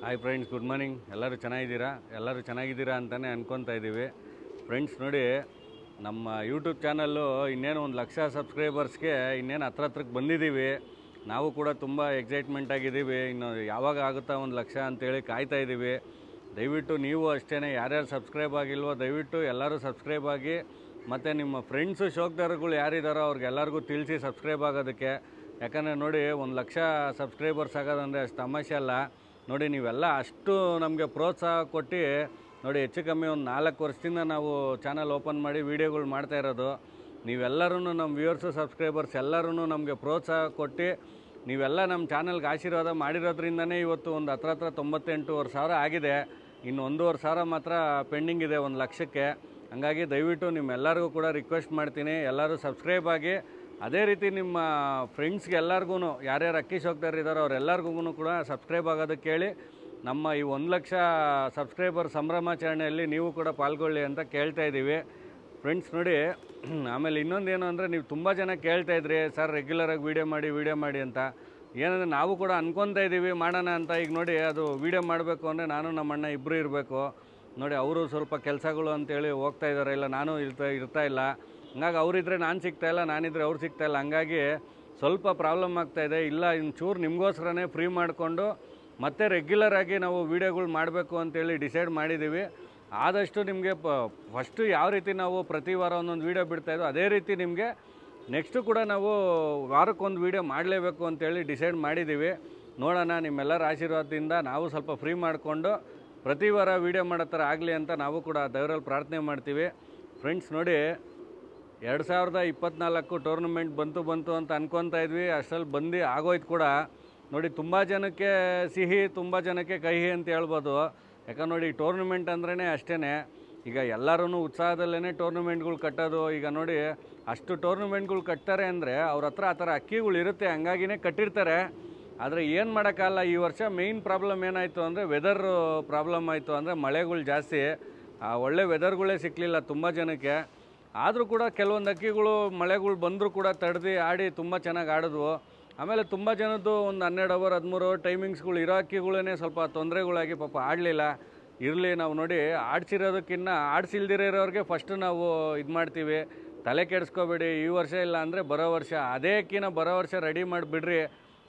Hi friends, good morning. ಎಲ್ಲರೂ ಚೆನ್ನಾಗಿದ್ದೀರಾ ಅಂತಲೇ ಅನ್ಕೊತಾ ಇದ್ದೀವಿ. ಫ್ರೆಂಡ್ಸ್ ನೋಡಿ, ನಮ್ಮ ಯೂಟ್ಯೂಬ್ ಚಾನಲ್ಲು ಇನ್ನೇನು 1,00,000 ಸಬ್ಸ್ಕ್ರೈಬರ್ಸ್ಗೆ ಇನ್ನೇನು ಹತ್ರಕ್ಕೆ ಬಂದಿದ್ದೀವಿ. ನಾವು ಕೂಡ ತುಂಬ ಎಕ್ಸೈಟ್ಮೆಂಟ್ ಆಗಿದ್ದೀವಿ. ಇನ್ನು ಯಾವಾಗ ಆಗುತ್ತಾ 1,00,000 ಅಂತೇಳಿ ಕಾಯ್ತಾ ಇದ್ದೀವಿ. ದಯವಿಟ್ಟು ನೀವು ಅಷ್ಟೇ, ಯಾರ್ಯಾರು ಸಬ್ಸ್ಕ್ರೈಬ್ ಆಗಿಲ್ವೋ ದಯವಿಟ್ಟು ಎಲ್ಲರೂ ಸಬ್ಸ್ಕ್ರೈಬ್ ಆಗಿ, ಮತ್ತು ನಿಮ್ಮ ಫ್ರೆಂಡ್ಸು ಶೋಕ್ದಾರಗಳು ಯಾರಿದ್ದಾರೋ ಅವ್ರಿಗೆಲ್ಲರಿಗೂ ತಿಳಿಸಿ ಸಬ್ಸ್ಕ್ರೈಬ್ ಆಗೋದಕ್ಕೆ. ಯಾಕಂದರೆ ನೋಡಿ, 1,00,000 ಸಬ್ಸ್ಕ್ರೈಬರ್ಸ್ ಆಗೋದಂದರೆ ಅಷ್ಟು ತಮಾಷೆ ಅಲ್ಲ. ನೋಡಿ, ನೀವೆಲ್ಲ ಅಷ್ಟು ನಮಗೆ ಪ್ರೋತ್ಸಾಹ ಕೊಟ್ಟು ನೋಡಿ, ಹೆಚ್ಚು ಕಮ್ಮಿ ಒಂದು 4 ವರ್ಷದಿಂದ ನಾವು ಚಾನಲ್ ಓಪನ್ ಮಾಡಿ ವೀಡಿಯೋಗಳು ಮಾಡ್ತಾ ಇರೋದು. ನೀವೆಲ್ಲರೂ ನಮ್ಮ ವ್ಯೂವರ್ಸು ಸಬ್ಸ್ಕ್ರೈಬರ್ಸ್ ಎಲ್ಲರೂ ನಮಗೆ ಪ್ರೋತ್ಸಾಹ ಕೊಟ್ಟು ನೀವೆಲ್ಲ ನಮ್ಮ ಚಾನಲ್ಗೆ ಆಶೀರ್ವಾದ ಮಾಡಿರೋದ್ರಿಂದನೇ ಇವತ್ತು ಒಂದು ಹತ್ರ 98,500 ಆಗಿದೆ. ಇನ್ನು 1,500 ಮಾತ್ರ ಪೆಂಡಿಂಗ್ ಇದೆ 1,00,000ಕ್ಕೆ. ಹಂಗಾಗಿ ದಯವಿಟ್ಟು ನಿಮ್ಮೆಲ್ಲರಿಗೂ ಕೂಡ ರಿಕ್ವೆಸ್ಟ್ ಮಾಡ್ತೀನಿ, ಎಲ್ಲರೂ ಸಬ್ಸ್ಕ್ರೈಬ್ ಆಗಿ. ಅದೇ ರೀತಿ ನಿಮ್ಮ ಫ್ರೆಂಡ್ಸ್ಗೆ ಎಲ್ಲರಿಗೂ, ಯಾರ್ಯಾರು ಅಕ್ಕಿ ಶೋಕ್ದಾರಿದ್ದಾರೋ ಅವರೆಲ್ಲರಿಗೂ ಕೂಡ ಸಬ್ಸ್ಕ್ರೈಬ್ ಆಗೋದಕ್ಕೆ ಹೇಳಿ. ನಮ್ಮ ಈ 1,00,000 ಸಬ್ಸ್ಕ್ರೈಬರ್ ಸಂಭ್ರಮಾಚರಣೆಯಲ್ಲಿ ನೀವು ಕೂಡ ಪಾಲ್ಗೊಳ್ಳಿ ಅಂತ ಕೇಳ್ತಾ ಇದ್ದೀವಿ. ಫ್ರೆಂಡ್ಸ್ ನೋಡಿ, ಆಮೇಲೆ ಇನ್ನೊಂದೇನು ಅಂದರೆ, ನೀವು ತುಂಬ ಜನ ಕೇಳ್ತಾಯಿದ್ರಿ, ಸರ್ ರೆಗ್ಯುಲರಾಗಿ ವೀಡಿಯೋ ಮಾಡಿ ಅಂತ. ಏನಂದರೆ ನಾವು ಕೂಡ ಅನ್ಕೊತಾ ಇದ್ದೀವಿ ಮಾಡೋಣ ಅಂತ. ಈಗ ನೋಡಿ, ಅದು ವೀಡಿಯೋ ಮಾಡಬೇಕು ಅಂದರೆ ನಾನು ನಮ್ಮ ಅಣ್ಣ ಇಬ್ಬರು ಇರಬೇಕು. ನೋಡಿ, ಅವರು ಸ್ವಲ್ಪ ಕೆಲಸಗಳು ಅಂತೇಳಿ ಹೋಗ್ತಾ ಇದ್ದಾರೆ, ಇಲ್ಲ ನಾನು ಇರ್ತಾ ಇಲ್ಲ. ಹಂಗಾಗಿ ಅವರಿದ್ದರೆ ನಾನು ಸಿಗ್ತಾಯಿಲ್ಲ, ನಾನಿದ್ರೆ ಅವ್ರು ಸಿಗ್ತಾಯಿಲ್ಲ. ಹಂಗಾಗಿ ಸ್ವಲ್ಪ ಪ್ರಾಬ್ಲಮ್ ಆಗ್ತಾಯಿದೆ. ಇಲ್ಲ, ಚೂರು ನಿಮಗೋಸ್ಕರನೇ ಫ್ರೀ ಮಾಡಿಕೊಂಡು ಮತ್ತೆ ರೆಗ್ಯುಲರಾಗಿ ನಾವು ವೀಡಿಯೋಗಳು ಮಾಡಬೇಕು ಅಂತೇಳಿ ಡಿಸೈಡ್ ಮಾಡಿದ್ದೀವಿ. ಆದಷ್ಟು ನಿಮಗೆ ಫಸ್ಟು ಯಾವ ರೀತಿ ನಾವು ಪ್ರತಿ ವಾರ ಒಂದೊಂದು ವೀಡಿಯೋ ಬಿಡ್ತಾಯಿದ್ದೋ ಅದೇ ರೀತಿ ನಿಮಗೆ ನೆಕ್ಸ್ಟು ಕೂಡ ನಾವು ವಾರಕ್ಕೊಂದು ವೀಡಿಯೋ ಮಾಡಲೇಬೇಕು ಅಂತೇಳಿ ಡಿಸೈಡ್ ಮಾಡಿದ್ದೀವಿ. ನೋಡೋಣ, ನಿಮ್ಮೆಲ್ಲರ ಆಶೀರ್ವಾದದಿಂದ ನಾವು ಸ್ವಲ್ಪ ಫ್ರೀ ಮಾಡಿಕೊಂಡು ಪ್ರತಿ ವಾರ ವೀಡಿಯೋ ಮಾಡೋ ಥರ ಆಗಲಿ ಅಂತ ನಾವು ಕೂಡ ದೇವರಲ್ಲಿ ಪ್ರಾರ್ಥನೆ ಮಾಡ್ತೀವಿ. ಫ್ರೆಂಡ್ಸ್ ನೋಡಿ, 2024 ಟೂರ್ನಮೆಂಟ್ ಬಂತು ಅಂತ ಅನ್ಕೊತಾ ಇದ್ವಿ. ಅಷ್ಟರಲ್ಲಿ ಆಗೋಯ್ತು ಕೂಡ. ನೋಡಿ, ತುಂಬ ಜನಕ್ಕೆ ಸಿಹಿ, ತುಂಬ ಜನಕ್ಕೆ ಕಹಿ ಅಂತ ಹೇಳ್ಬೋದು. ಯಾಕಂದ್ರೆ ನೋಡಿ, ಟೂರ್ನಮೆಂಟ್ ಅಂದ್ರೇ ಅಷ್ಟೇ. ಈಗ ಎಲ್ಲರೂ ಉತ್ಸಾಹದಲ್ಲೇ ಟೂರ್ನಮೆಂಟ್ಗಳು ಕಟ್ಟೋದು. ಈಗ ನೋಡಿ, ಅಷ್ಟು ಟೂರ್ನಮೆಂಟ್ಗಳು ಕಟ್ತಾರೆ ಅಂದರೆ ಅವ್ರ ಹತ್ರ ಆ ಥರ ಅಕ್ಕಿಗಳು ಇರುತ್ತೆ, ಹಂಗಾಗಿನೇ ಕಟ್ಟಿರ್ತಾರೆ. ಆದರೆ ಏನು ಮಾಡೋಕ್ಕಲ್ಲ. ಈ ವರ್ಷ ಮೇಯ್ನ್ ಪ್ರಾಬ್ಲಮ್ ಏನಾಯಿತು ಅಂದರೆ ವೆದರ್ ಪ್ರಾಬ್ಲಮ್ ಆಯಿತು. ಅಂದರೆ ಮಳೆಗಳು ಜಾಸ್ತಿ, ಒಳ್ಳೆ ವೆದರ್ಗಳೇ ಸಿಕ್ಕಲಿಲ್ಲ ತುಂಬ ಜನಕ್ಕೆ. ಆದರೂ ಕೂಡ ಕೆಲವೊಂದು ಅಕ್ಕಿಗಳು ಮಳೆಗಳು ಬಂದರೂ ಕೂಡ ತಡೆದು ಆಡಿ ತುಂಬ ಚೆನ್ನಾಗಿ ಆಡಿದ್ವು. ಆಮೇಲೆ ತುಂಬ ಜನದ್ದು ಒಂದು 12 ಅವರ್ 13 ಅವರ್ ಟೈಮಿಂಗ್ಸ್ಗಳು ಇರೋ ಅಕ್ಕಿಗಳೇ ಸ್ವಲ್ಪ ತೊಂದರೆಗಳಾಗಿ ಪಾಪ ಆಡಲಿಲ್ಲ. ಇರಲಿ, ನಾವು ನೋಡಿ ಆಡಿಸಿರೋದಕ್ಕಿಂತ ಆಡಿಸಿಲ್ದಿರೋರಿಗೆ ಫಸ್ಟು ನಾವು ಇದು ಮಾಡ್ತೀವಿ. ತಲೆ ಕೆಡಿಸ್ಕೋಬೇಡಿ. ಈ ವರ್ಷ ಇಲ್ಲ ಅಂದರೆ ಬರೋ ವರ್ಷ ಅದೇ ಅಕ್ಕಿನ ಬರೋ ವರ್ಷ ರೆಡಿ ಮಾಡಿಬಿಡ್ರಿ.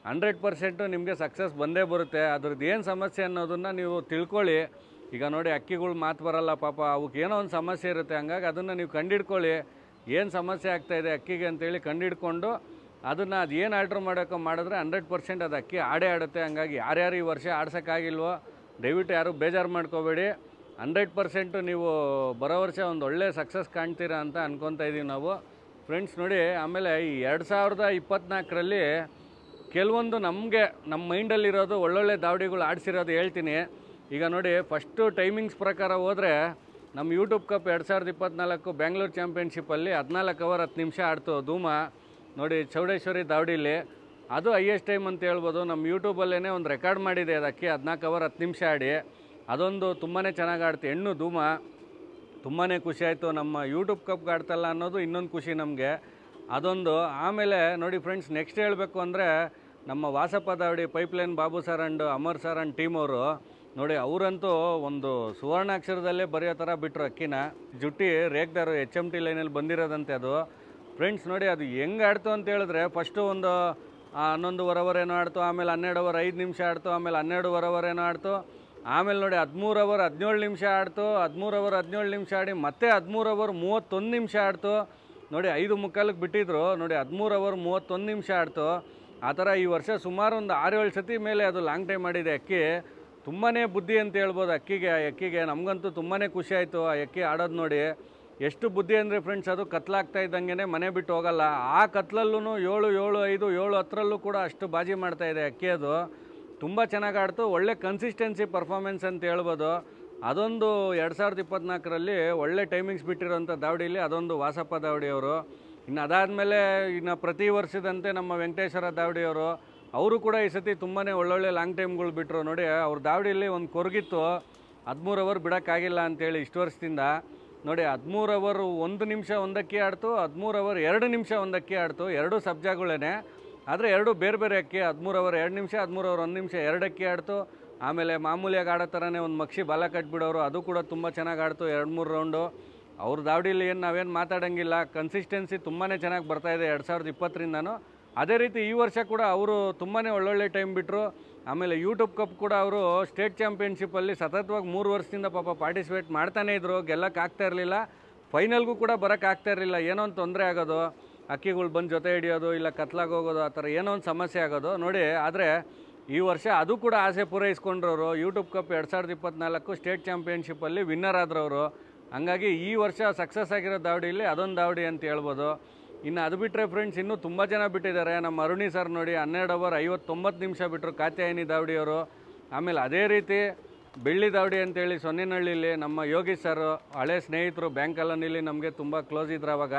100% ನಿಮಗೆ ಸಕ್ಸಸ್ ಬಂದೇ ಬರುತ್ತೆ. ಅದ್ರದ್ದು ಏನು ಸಮಸ್ಯೆ ಅನ್ನೋದನ್ನು ನೀವು ತಿಳ್ಕೊಳ್ಳಿ. ಈಗ ನೋಡಿ, ಅಕ್ಕಿಗಳು ಮಾತು ಬರಲ್ಲ ಪಾಪ, ಅವಕ್ಕೆ ಏನೋ ಒಂದು ಸಮಸ್ಯೆ ಇರುತ್ತೆ. ಹಂಗಾಗಿ ಅದನ್ನು ನೀವು ಕಂಡಿಡ್ಕೊಳ್ಳಿ, ಏನು ಸಮಸ್ಯೆ ಆಗ್ತಾಯಿದೆ ಅಕ್ಕಿಗೆ ಅಂತೇಳಿ ಕಂಡಿಡ್ಕೊಂಡು ಅದನ್ನು ಅದು ಏನು ಆರ್ಡ್ರ್ ಮಾಡಿದ್ರೆ 100% ಅದು ಅಕ್ಕಿ ಆಡುತ್ತೆ. ಹಂಗಾಗಿ ಯಾರ್ಯಾರು ಈ ವರ್ಷ ಆಡ್ಸೋಕ್ಕಾಗಿಲ್ವೋ ದಯವಿಟ್ಟು ಯಾರು ಬೇಜಾರು ಮಾಡ್ಕೋಬೇಡಿ. 100% ನೀವು ಬರೋ ವರ್ಷ ಒಂದು ಒಳ್ಳೆ ಸಕ್ಸಸ್ ಕಾಣ್ತೀರಾ ಅಂತ ಅನ್ಕೊತಾ ಇದ್ದೀವಿ ನಾವು. ಫ್ರೆಂಡ್ಸ್ ನೋಡಿ, ಆಮೇಲೆ ಈ 2024ರಲ್ಲಿ ಕೆಲವೊಂದು ನಮ್ಮ ಮೈಂಡಲ್ಲಿರೋದು ಒಳ್ಳೊಳ್ಳೆ ದಾವಡಿಗಳು ಆಡಿಸಿರೋದು ಹೇಳ್ತೀನಿ. ಈಗ ನೋಡಿ, ಫಸ್ಟು ಟೈಮಿಂಗ್ಸ್ ಪ್ರಕಾರ ಹೋದರೆ ನಮ್ಮ ಯೂಟ್ಯೂಬ್ ಕಪ್ 2024 ಬ್ಯಾಂಗ್ಳೂರು ಚಾಂಪಿಯನ್ಶಿಪ್ಪಲ್ಲಿ 14 ಅವರ್ 10 ನಿಮಿಷ ಆಡ್ತು ಧೂಮ. ನೋಡಿ, ಚೌಡೇಶ್ವರಿ ದಾವಡಿಲಿ ಅದು ಹೈಯೆಸ್ಟ್ ಟೈಮ್ ಅಂತ ಹೇಳ್ಬೋದು. ನಮ್ಮ ಯೂಟ್ಯೂಬಲ್ಲೇ ಒಂದು ರೆಕಾರ್ಡ್ ಮಾಡಿದೆ ಅದಕ್ಕೆ, 14 ಅವರ್ 10 ನಿಮಿಷ ಆಡಿ. ಅದೊಂದು ತುಂಬಾ ಚೆನ್ನಾಗಿ ಆಡ್ತು ಹೆಣ್ಣು ಧೂಮ. ತುಂಬಾ ಖುಷಿ ಆಯಿತು. ನಮ್ಮ ಯೂಟ್ಯೂಬ್ ಕಪ್ಗೆ ಆಡ್ತಲ್ಲ ಅನ್ನೋದು ಇನ್ನೊಂದು ಖುಷಿ ನಮಗೆ, ಅದೊಂದು. ಆಮೇಲೆ ನೋಡಿ ಫ್ರೆಂಡ್ಸ್, ನೆಕ್ಸ್ಟ್ ಹೇಳಬೇಕು ಅಂದರೆ ನಮ್ಮ Vasappa Davadi pipeline Babu sir and Amar sir and team ಅವರು ನೋಡಿ, ಅವರಂತೂ ಒಂದು ಸುವರ್ಣಾಕ್ಷರದಲ್ಲೇ ಬರೆಯೋ ಥರ ಬಿಟ್ಟರು ಅಕ್ಕಿನ. ಜುಟ್ಟಿ ರೇಗ್ದಾರು HMT ಲೈನಲ್ಲಿ ಬಂದಿರೋದಂತೆ ಅದು. ಫ್ರೆಂಡ್ಸ್ ನೋಡಿ, ಅದು ಹೆಂಗೆ ಆಡ್ತು ಅಂತ ಹೇಳಿದ್ರೆ, ಫಸ್ಟು ಒಂದು 11 ಅವರ್ ಏನೋ ಆಡ್ತು, ಆಮೇಲೆ 12 ಅವರ್ 5 ನಿಮಿಷ ಆಡ್ತು, ಆಮೇಲೆ 12 ಅವರ್ ಏನೋ ಆಡ್ತು, ಆಮೇಲೆ ನೋಡಿ 13 ಅವರ್ 17 ನಿಮಿಷ ಆಡ್ತು, 13 ಅವರ್ 17 ನಿಮಿಷ ಆಡಿ ಮತ್ತೆ 13 ಅವರ್ 31 ನಿಮಿಷ ಆಡ್ತು. ನೋಡಿ, 5:45ಕ್ಕೆ ಬಿಟ್ಟಿದ್ರು. ನೋಡಿ, 13 ಅವರ್ 31 ನಿಮಿಷ ಆಡ್ತು. ಆ ಥರ ಈ ವರ್ಷ ಸುಮಾರು ಒಂದು 6-7 ಸತಿ ಮೇಲೆ ಅದು ಲಾಂಗ್ ಟೈಮ್ ಮಾಡಿದೆ ಅಕ್ಕಿ. ತುಂಬಾ ಬುದ್ಧಿ ಅಂತ ಹೇಳ್ಬೋದು ಅಕ್ಕಿಗೆ. ನಮಗಂತೂ ತುಂಬಾ ಖುಷಿ ಆಯಿತು ಆ ಅಕ್ಕಿ ಆಡೋದು ನೋಡಿ. ಎಷ್ಟು ಬುದ್ಧಿ ಅಂದರೆ ಫ್ರೆಂಡ್ಸ್, ಅದು ಕತ್ಲಾಗ್ತಾ ಇದ್ದಂಗೆ ಮನೆ ಬಿಟ್ಟು ಹೋಗಲ್ಲ. ಆ ಕತ್ಲಲ್ಲೂ 7, 7, 5, 7 10ರಲ್ಲೂ ಕೂಡ ಅಷ್ಟು ಬಾಜಿ ಮಾಡ್ತಾಯಿದೆ ಅಕ್ಕಿ. ಅದು ತುಂಬ ಚೆನ್ನಾಗಿ ಆಡ್ತು. ಒಳ್ಳೆ ಕನ್ಸಿಸ್ಟೆನ್ಸಿ ಪರ್ಫಾರ್ಮೆನ್ಸ್ ಅಂತ ಹೇಳ್ಬೋದು. ಅದೊಂದು 2024ರಲ್ಲಿ ಒಳ್ಳೆ ಟೈಮಿಂಗ್ಸ್ ಬಿಟ್ಟಿರೋಂಥ ದಾವಡಿಲಿ ಅದೊಂದು ವಾಸಪ್ಪ ದಾವಡಿಯವರು. ಇನ್ನು ಅದಾದಮೇಲೆ ಇನ್ನು ಪ್ರತಿ ವರ್ಷದಂತೆ ನಮ್ಮ ವೆಂಕಟೇಶ್ವರ ದಾವಡಿಯವರು, ಅವರು ಕೂಡ ಈ ಸತಿ ತುಂಬಾ ಒಳ್ಳೊಳ್ಳೆ ಲಾಂಗ್ ಟೈಮ್ಗಳು ಬಿಟ್ಟರು. ನೋಡಿ, ಅವ್ರ ದಾವಡಿಯಲ್ಲಿ ಒಂದು ಕೊರಗಿತ್ತು, 13 ಅವರ್ ಬಿಡೋಕ್ಕಾಗಿಲ್ಲ ಅಂತೇಳಿ ಇಷ್ಟು ವರ್ಷದಿಂದ. ನೋಡಿ, 13 ಅವರ್ 1 ನಿಮಿಷ ಒಂದಕ್ಕೆ ಆಡ್ತು, 13 ಅವರ್ 2 ನಿಮಿಷ ಒಂದಕ್ಕೆ ಆಡ್ತು. ಎರಡೂ ಸಬ್ಜಾಗಳೇ, ಆದರೆ ಎರಡು ಬೇರೆ ಬೇರೆ ಅಕ್ಕಿ. 13 ಅವರ್ 2 ನಿಮಿಷ, 13 ಅವರ್ 1 ನಿಮಿಷ 2 ಅಕ್ಕಿ ಆಡ್ತು. ಆಮೇಲೆ ಮಾಮೂಲಿಯಾಗಿ ಆಡೋ ಥರನೇ ಒಂದು ಮಕ್ಷಿ ಬಾಲ ಕಟ್ಬಿಡೋರು, ಅದು ಕೂಡ ತುಂಬ ಚೆನ್ನಾಗಿ ಆಡ್ತು 2-3 ರೌಂಡು. ಅವ್ರ ದಾವಡಿಲಿ ಏನು ನಾವೇನು ಮಾತಾಡೋಂಗಿಲ್ಲ, ಕನ್ಸಿಸ್ಟೆನ್ಸಿ ತುಂಬಾ ಚೆನ್ನಾಗಿ ಬರ್ತಾಯಿದೆ 2020ರಿಂದನೂ. ಅದೇ ರೀತಿ ಈ ವರ್ಷ ಕೂಡ ಅವರು ತುಂಬಾ ಒಳ್ಳೊಳ್ಳೆ ಟೈಮ್ ಬಿಟ್ಟರು. ಆಮೇಲೆ ಯೂಟ್ಯೂಬ್ ಕಪ್ ಕೂಡ ಅವರು ಸ್ಟೇಟ್ ಚಾಂಪಿಯನ್ಶಿಪ್ಪಲ್ಲಿ ಸತತವಾಗಿ 3 ವರ್ಷದಿಂದ ಪಾಪ ಪಾರ್ಟಿಸಿಪೇಟ್ ಮಾಡ್ತಾನೇ ಇದ್ದರು. ಗೆಲ್ಲಕ್ಕಾಗ್ತಾ ಇರಲಿಲ್ಲ, ಫೈನಲ್ಗೂ ಕೂಡ ಬರೋಕ್ಕಾಗ್ತಾ ಇರಲಿಲ್ಲ. ಏನೋ ಒಂದು ತೊಂದರೆ ಆಗೋದು, ಅಕ್ಕಿಗಳು ಬಂದು ಜೊತೆ ಹಿಡಿಯೋದು, ಇಲ್ಲ ಕತ್ಲಾಗಿ ಹೋಗೋದು, ಆ ಥರ ಏನೋ ಒಂದು ಸಮಸ್ಯೆ ಆಗೋದು ನೋಡಿ. ಆದರೆ ಈ ವರ್ಷ ಅದು ಕೂಡ ಆಸೆ ಪೂರೈಸ್ಕೊಂಡ್ರವರು. ಯೂಟ್ಯೂಬ್ ಕಪ್ 2024 ಸ್ಟೇಟ್ ಚಾಂಪಿಯನ್ಶಿಪ್ಪಲ್ಲಿ ವಿನ್ನರ್ ಆದ್ರವರು. ಹಂಗಾಗಿ ಈ ವರ್ಷ ಸಕ್ಸಸ್ ಆಗಿರೋ ದಾವಡಿಯಲ್ಲಿ ಅದೊಂದು ದಾವಡಿ ಅಂತ ಹೇಳ್ಬೋದು. ಇನ್ನು ಅದು ಬಿಟ್ಟರೆ ಫ್ರೆಂಡ್ಸ್ ಇನ್ನೂ ತುಂಬ ಜನ ಬಿಟ್ಟಿದ್ದಾರೆ. ನಮ್ಮ ಅರುಣಿ ಸರ್ ನೋಡಿ 12 ಓವರ್ 59 ನಿಮಿಷ ಬಿಟ್ಟರು, ಕಾತ್ಯಾಯಿನಿ ದಾವಡಿಯವರು. ಆಮೇಲೆ ಅದೇ ರೀತಿ ಬೆಳ್ಳಿ ದಾವಡಿ ಅಂತೇಳಿ ಸೊನ್ನೆನಹಳ್ಳಿಲಿ ನಮ್ಮ ಯೋಗಿ ಸರ್, ಹಳೆ ಸ್ನೇಹಿತರು, ಬ್ಯಾಂಕ್ ಕಾಲೋನಿಲಿ ನಮಗೆ ತುಂಬ ಕ್ಲೋಸ್ ಇದ್ರು ಅವಾಗ.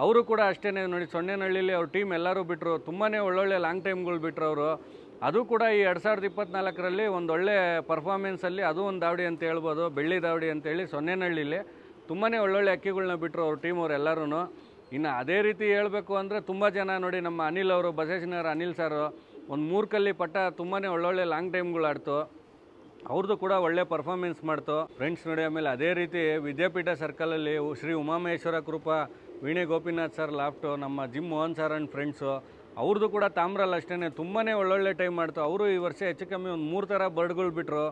ಅವರು ಕೂಡ ಅಷ್ಟೇ ನೋಡಿ, ಸೊನ್ನೆನಹಳ್ಳಿಲಿ ಅವ್ರ ಟೀಮ್ ಎಲ್ಲರೂ ಬಿಟ್ಟರು. ತುಂಬಾ ಒಳ್ಳೊಳ್ಳೆ ಲಾಂಗ್ ಟೈಮ್ಗಳು ಬಿಟ್ಟರು ಅವರು. ಅದು ಕೂಡ ಈ 2024ರಲ್ಲಿ ಒಂದೊಳ್ಳೆ ಪರ್ಫಾರ್ಮೆನ್ಸಲ್ಲಿ ಅದು ಒಂದು ದಾವಡಿ ಅಂತ ಹೇಳ್ಬೋದು, ಬೆಳ್ಳಿ ದಾವಡಿ ಅಂತೇಳಿ ಸೊನ್ನೆನಹಳ್ಳಿಲಿ ತುಂಬಾ ಒಳ್ಳೊಳ್ಳೆ ಅಕ್ಕಿಗಳನ್ನ ಬಿಟ್ಟರು ಅವ್ರ ಟೀಮ್ ಅವ್ರು ಎಲ್ಲರೂ. ಇನ್ನು ಅದೇ ರೀತಿ ಹೇಳಬೇಕು ಅಂದರೆ ತುಂಬ ಜನ ನೋಡಿ, ನಮ್ಮ ಅನಿಲ್ ಅವರು, ಬಸವೇಶ್ವರ ಅನಿಲ್ ಸರು ಒಂದು 3 ಕಲ್ಲಿ ಪಟ್ಟ ತುಂಬಾ ಒಳ್ಳೊಳ್ಳೆ ಲಾಂಗ್ ಟೈಮ್ಗಳು ಆಡ್ತು. ಅವ್ರದ್ದು ಕೂಡ ಒಳ್ಳೆ ಪರ್ಫಾರ್ಮೆನ್ಸ್ ಮಾಡ್ತು ಫ್ರೆಂಡ್ಸ್ ನೋಡಿ. ಆಮೇಲೆ ಅದೇ ರೀತಿ ವಿದ್ಯಾಪೀಠ ಸರ್ಕಲಲ್ಲಿ ಶ್ರೀ ಉಮಾಮಹೇಶ್ವರ ಕೃಪಾ, ವೀಣೆ ಗೋಪಿನಾಥ್ ಸರ್ ಲಾಫ್ಟು, ನಮ್ಮ gym Mohan sir and friends, ಅವ್ರದ್ದು ಕೂಡ ತಾಮ್ರಲ್ಲಿ ಅಷ್ಟೇ ತುಂಬಾ ಒಳ್ಳೊಳ್ಳೆ ಟೈಮ್ ಮಾಡ್ತು. ಅವರು ಈ ವರ್ಷ ಹೆಚ್ಚು ಕಮ್ಮಿ ಒಂದು 3 ಥರ ಬರ್ಡ್ಗಳು ಬಿಟ್ಟರು.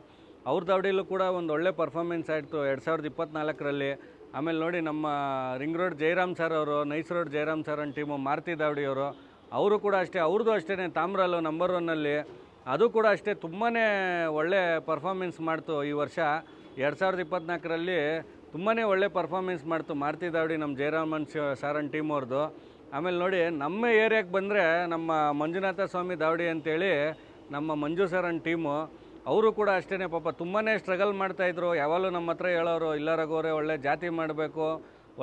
ಅವ್ರ ದಾವಡಿಯಲ್ಲೂ ಕೂಡ ಒಂದು ಒಳ್ಳೆ ಪರ್ಫಾರ್ಮೆನ್ಸ್ ಆಯಿತು 2024ರಲ್ಲಿ. ಆಮೇಲೆ ನೋಡಿ ನಮ್ಮ ರಿಂಗ್ ರೋಡ್ ಜಯರಾಮ್ ಸರ್ ಅವರು, nice road Jayaram sir and team, Maruti ದಾವಡಿಯವರು, ಅವರು ಕೂಡ ಅಷ್ಟೇ, ಅವ್ರದ್ದು ಅಷ್ಟೇ ತಾಮ್ರಲ್ಲೂ ನಂಬರ್ 1ನಲ್ಲಿ. ಅದು ಕೂಡ ಅಷ್ಟೇ ತುಂಬಾ ಒಳ್ಳೆ ಪರ್ಫಾರ್ಮೆನ್ಸ್ ಮಾಡ್ತು ಈ ವರ್ಷ 2024ರಲ್ಲಿ. ತುಂಬಾ ಒಳ್ಳೆ ಪರ್ಫಾರ್ಮೆನ್ಸ್ ಮಾಡ್ತು ಮಾರುತಿ ದಾವಡಿ, ನಮ್ಮ ಜಯರಾಮನ್ ಸರ್ ಅಂಡ್ ಟೀಮ್ ಅವ್ರದ್ದು. ಆಮೇಲೆ ನೋಡಿ ನಮ್ಮ ಏರಿಯಾಗೆ ಬಂದರೆ ನಮ್ಮ ಮಂಜುನಾಥ ಸ್ವಾಮಿ ದಾವಡಿ ಅಂತೇಳಿ ನಮ್ಮ ಮಂಜು ಸರ್ ಅಂಡ್ ಟೀಮು, ಅವರು ಕೂಡ ಅಷ್ಟೇ ಪಾಪ ತುಂಬಾ ಸ್ಟ್ರಗಲ್ ಮಾಡ್ತಾಯಿದ್ರು. ಯಾವಾಗಲೂ ನಮ್ಮ ಹತ್ರ ಹೇಳೋರು, ಇಲ್ಲ ರಘುವರೇ ಒಳ್ಳೆ ಜಾತಿ ಮಾಡಬೇಕು,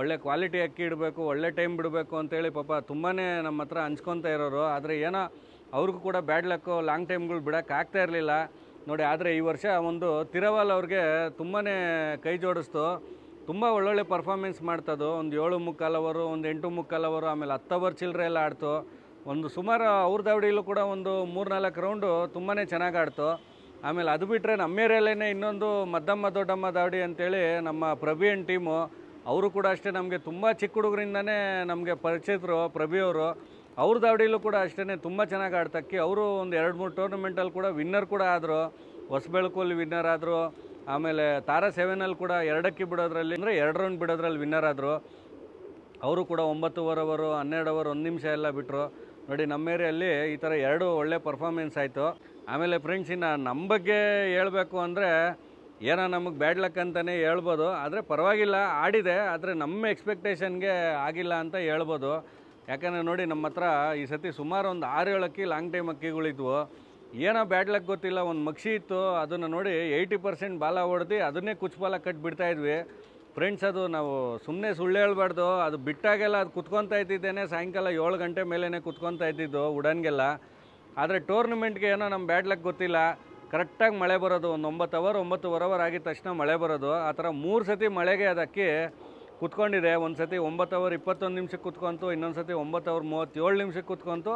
ಒಳ್ಳೆ ಕ್ವಾಲಿಟಿ ಅಕ್ಕಿ ಇಡಬೇಕು, ಒಳ್ಳೆ ಟೈಮ್ ಬಿಡಬೇಕು ಅಂತೇಳಿ ಪಾಪ ತುಂಬಾ ನಮ್ಮ ಹತ್ರ ಹಂಚ್ಕೊತಾ ಇರೋರು. ಆದರೆ ಏನೋ ಅವ್ರಿಗೂ ಕೂಡ ಬ್ಯಾಡ್ ಲಕ್ಕು, ಲಾಂಗ್ ಟೈಮ್ಗಳು ಬಿಡೋಕ್ಕಾಗ್ತಾ ಇರಲಿಲ್ಲ ನೋಡಿ. ಆದರೆ ಈ ವರ್ಷ ಒಂದು ತಿರವಾಲ್ ಅವ್ರಿಗೆ ತುಂಬಾ ಕೈ ಜೋಡಿಸ್ತು. ತುಂಬ ಒಳ್ಳೊಳ್ಳೆ ಪರ್ಫಾರ್ಮೆನ್ಸ್ ಮಾಡ್ತದು. ಒಂದು 7.25 ಓವರು, ಒಂದು 8.25 ಓವರು, ಆಮೇಲೆ 10 ಓವರ್ ಚಿಲ್ಲರೆ ಎಲ್ಲ ಆಡ್ತು. ಒಂದು ಸುಮಾರು ಅವ್ರ ದಾವಡಿಯಲ್ಲೂ ಕೂಡ ಒಂದು 3-4 ರೌಂಡು ತುಂಬಾ ಚೆನ್ನಾಗಿ ಆಡ್ತು. ಆಮೇಲೆ ಅದು ಬಿಟ್ಟರೆ ನಮ್ಮ ಏರಿಯಲ್ಲೇ ಇನ್ನೊಂದು ಮದ್ದಮ್ಮ ದೊಡ್ಡಮ್ಮ ದಾವಡಿ ಅಂತೇಳಿ ನಮ್ಮ ಪ್ರಭೀನ್ ಟೀಮು, ಅವರು ಕೂಡ ಅಷ್ಟೇ ನಮಗೆ ತುಂಬ ಚಿಕ್ಕ ಹುಡುಗರಿಂದನೇ ನಮಗೆ ಪರಿಚಿತರು ಪ್ರಭಿ ಅವರು. ಅವ್ರ ದಾವಡಿಯಲ್ಲೂ ಕೂಡ ಅಷ್ಟೇ ತುಂಬ ಚೆನ್ನಾಗಿ ಆಡ್ತಕ್ಕಿ. ಅವರು ಒಂದು 2-3 ಟೂರ್ನಮೆಂಟಲ್ಲಿ ಕೂಡ ವಿನ್ನರ್ ಕೂಡ ಆದರು. ಹೊಸಬೆಳಕಲ್ಲಿ ವಿನ್ನರ್ ಆದರು. ಆಮೇಲೆ ತಾರಾ 7ಅಲ್ಲಿ ಕೂಡ 2 ಅಕ್ಕಿ ಬಿಡೋದ್ರಲ್ಲಿ ಅಂದರೆ 2 ರೌಂಡ್ ಬಿಡೋದ್ರಲ್ಲಿ ವಿನ್ನರ್ ಆದರು. ಅವರು ಕೂಡ 9 ಓವರ್, 12 ಓವರ್ 1 ನಿಮಿಷ ಎಲ್ಲ ಬಿಟ್ಟರು ನೋಡಿ. ನಮ್ಮ ಏರಿಯಲ್ಲಿ ಈ ಥರ 2 ಒಳ್ಳೆ ಪರ್ಫಾರ್ಮೆನ್ಸ್ ಆಯಿತು. ಆಮೇಲೆ ಫ್ರೆಂಡ್ಸ್ ಇನ್ನು ನಮ್ಮ ಬಗ್ಗೆ ಹೇಳಬೇಕು ಅಂದರೆ ಏನೋ ನಮಗೆ ಬ್ಯಾಡ್ ಲಕ್ ಅಂತಲೇ ಹೇಳ್ಬೋದು. ಆದರೆ ಪರವಾಗಿಲ್ಲ, ಆಡಿದೆ, ಆದರೆ ನಮ್ಮ ಎಕ್ಸ್ಪೆಕ್ಟೇಷನ್ಗೆ ಆಗಿಲ್ಲ ಅಂತ ಹೇಳ್ಬೋದು. ಯಾಕಂದರೆ ನೋಡಿ ನಮ್ಮ ಹತ್ರ ಈ ಸತಿ ಸುಮಾರು ಒಂದು 6-7 ಅಕ್ಕಿ ಲಾಂಗ್ ಟೈಮ್ ಅಕ್ಕಿಗಳಿದ್ವು. ಏನೋ ಬ್ಯಾಡ್ ಲಕ್ ಗೊತ್ತಿಲ್ಲ, ಒಂದು ಮಕ್ಷಿ ಇತ್ತು, ಅದನ್ನು ನೋಡಿ 80% ಬಾಲ ಹೊಡೆದು ಅದನ್ನೇ ಕುಚ್ಚು ಕಟ್ಟಿಬಿಡ್ತಾಯಿದ್ವಿ ಫ್ರೆಂಡ್ಸ್. ಅದು ನಾವು ಸುಮ್ಮನೆ ಸುಳ್ಳು ಹೇಳ್ಬಾರ್ದು, ಅದು ಬಿಟ್ಟಾಗೆಲ್ಲ ಅದು ಕುತ್ಕೊತಾ ಇದ್ದಿದ್ದೇನೆ ಸಾಯಂಕಾಲ 7 ಗಂಟೆ ಮೇಲೇ ಕುತ್ಕೊತಾ ಇದ್ದಿದ್ದು ಉಡನ್ಗೆಲ್ಲ. ಆದರೆ ಟೂರ್ನಮೆಂಟ್ಗೆ ಏನೋ ನಮ್ಮ ಬ್ಯಾಡ್ ಲಕ್ ಗೊತ್ತಿಲ್ಲ, ಕರೆಕ್ಟಾಗಿ ಮಳೆ ಬರೋದು. ಒಂದು 9 ಓವರ್ ಆಗಿದ ತಕ್ಷಣ ಮಳೆ ಬರೋದು. ಆ ಥರ 3 ಸತಿ ಮಳೆಗೆ ಅದಕ್ಕೆ ಕುತ್ಕೊಂಡಿದೆ. ಒಂದು ಸತಿ 9 ಓವರ್ 21 ನಿಮಿಷಕ್ಕೆ ಕುತ್ಕೊಂತು, ಇನ್ನೊಂದು ಸತಿ 9 ಓವರ್ 37 ನಿಮಿಷಕ್ಕೆ ಕುತ್ಕೊಂತು,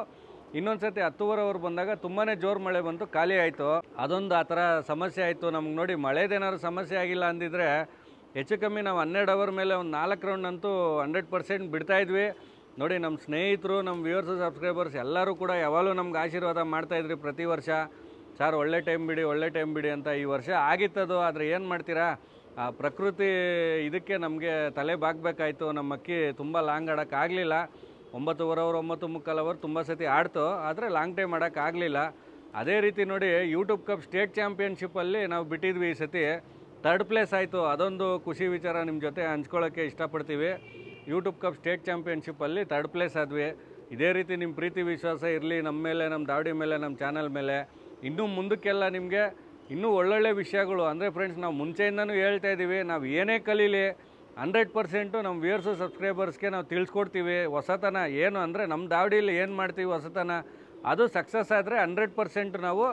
ಇನ್ನೊಂದು ಸತಿ 10 ಓವರ್ ಬಂದಾಗ ತುಂಬಾ ಜೋರು ಮಳೆ ಬಂತು, ಖಾಲಿ ಆಯಿತು. ಅದೊಂದು ಆ ಥರ ಸಮಸ್ಯೆ ಆಯಿತು ನಮ್ಗೆ ನೋಡಿ. ಮಳೆದೇನಾದ್ರು ಸಮಸ್ಯೆ ಆಗಿಲ್ಲ ಅಂದಿದ್ರೆ ಹೆಚ್ಚು ಕಮ್ಮಿ ನಾವು 12 ಓವರ್ ಮೇಲೆ ಒಂದು 4 ರೌಂಡ್ ಅಂತೂ 100% ಬಿಡ್ತಾಯಿದ್ವಿ ನೋಡಿ. ನಮ್ಮ ಸ್ನೇಹಿತರು, ನಮ್ಮ ವ್ಯೂವರ್ಸು, ಸಬ್ಸ್ಕ್ರೈಬರ್ಸ್ ಎಲ್ಲರೂ ಕೂಡ ಯಾವಾಗಲೂ ನಮ್ಗೆ ಆಶೀರ್ವಾದ ಮಾಡ್ತಾಯಿದ್ರಿ ಪ್ರತಿ ವರ್ಷ, ಸರ್ ಒಳ್ಳೆ ಟೈಮ್ ಬಿಡಿ ಅಂತ. ಈ ವರ್ಷ ಆಗಿತ್ತದು, ಆದರೆ ಏನು ಮಾಡ್ತೀರಾ, ಆ ಪ್ರಕೃತಿ ಇದಕ್ಕೆ ನಮಗೆ ತಲೆ ಬಾಗಬೇಕಾಯ್ತು. ನಮ್ಮ ಅಕ್ಕಿ ತುಂಬ ಲಾಂಗ್ ಆಡೋಕ್ಕಾಗಲಿಲ್ಲ. 9 ಓವರ್ 9.25 ಓವರ್ ತುಂಬ ಸತಿ ಆಡ್ತು, ಆದರೆ ಲಾಂಗ್ ಟೈಮ್ ಆಡೋಕ್ಕಾಗಲಿಲ್ಲ. ಅದೇ ರೀತಿ ನೋಡಿ ಯೂಟ್ಯೂಬ್ ಕಪ್ ಸ್ಟೇಟ್ ಚಾಂಪಿಯನ್ಶಿಪ್ಪಲ್ಲಿ ನಾವು ಬಿಟ್ಟಿದ್ವಿ, ಈ ಸತಿ 3rd ಪ್ಲೇಸ್ ಆಯಿತು. ಅದೊಂದು ಖುಷಿ ವಿಚಾರ ನಿಮ್ಮ ಜೊತೆ ಹಂಚ್ಕೊಳ್ಳೋಕ್ಕೆ ಇಷ್ಟಪಡ್ತೀವಿ. ಯೂಟ್ಯೂಬ್ ಕಪ್ ಸ್ಟೇಟ್ ಚಾಂಪಿಯನ್ಶಿಪ್ಪಲ್ಲಿ 3rd ಪ್ಲೇಸ್ ಆದ್ವಿ. ಇದೇ ರೀತಿ ನಿಮ್ಮ ಪ್ರೀತಿ ವಿಶ್ವಾಸ ಇರಲಿ ನಮ್ಮ ಮೇಲೆ, ನಮ್ಮ ದಾವಡಿ ಮೇಲೆ, ನಮ್ಮ ಚಾನಲ್ ಮೇಲೆ. ಇನ್ನೂ ಮುಂದಕ್ಕೆಲ್ಲ ನಿಮಗೆ ಇನ್ನೂ ಒಳ್ಳೊಳ್ಳೆ ವಿಷಯಗಳು ಅಂದರೆ ಫ್ರೆಂಡ್ಸ್, ನಾವು ಮುಂಚೆಯಿಂದನೂ ಹೇಳ್ತಾ ಇದ್ದೀವಿ, ನಾವು ಏನೇ ಕಲೀಲಿ 100% ನಮ್ಮ ವ್ಯೂವರ್ಸು ಸಬ್ಸ್ಕ್ರೈಬರ್ಸ್ಗೆ ನಾವು ತಿಳಿಸ್ಕೊಡ್ತೀವಿ. ಹೊಸತನ ಏನು ಅಂದರೆ ನಮ್ಮ ದಾವಡಿಯಲ್ಲಿ ಏನು ಮಾಡ್ತೀವಿ ಹೊಸತನ, ಅದು ಸಕ್ಸಸ್ ಆದರೆ 100% ನಾವು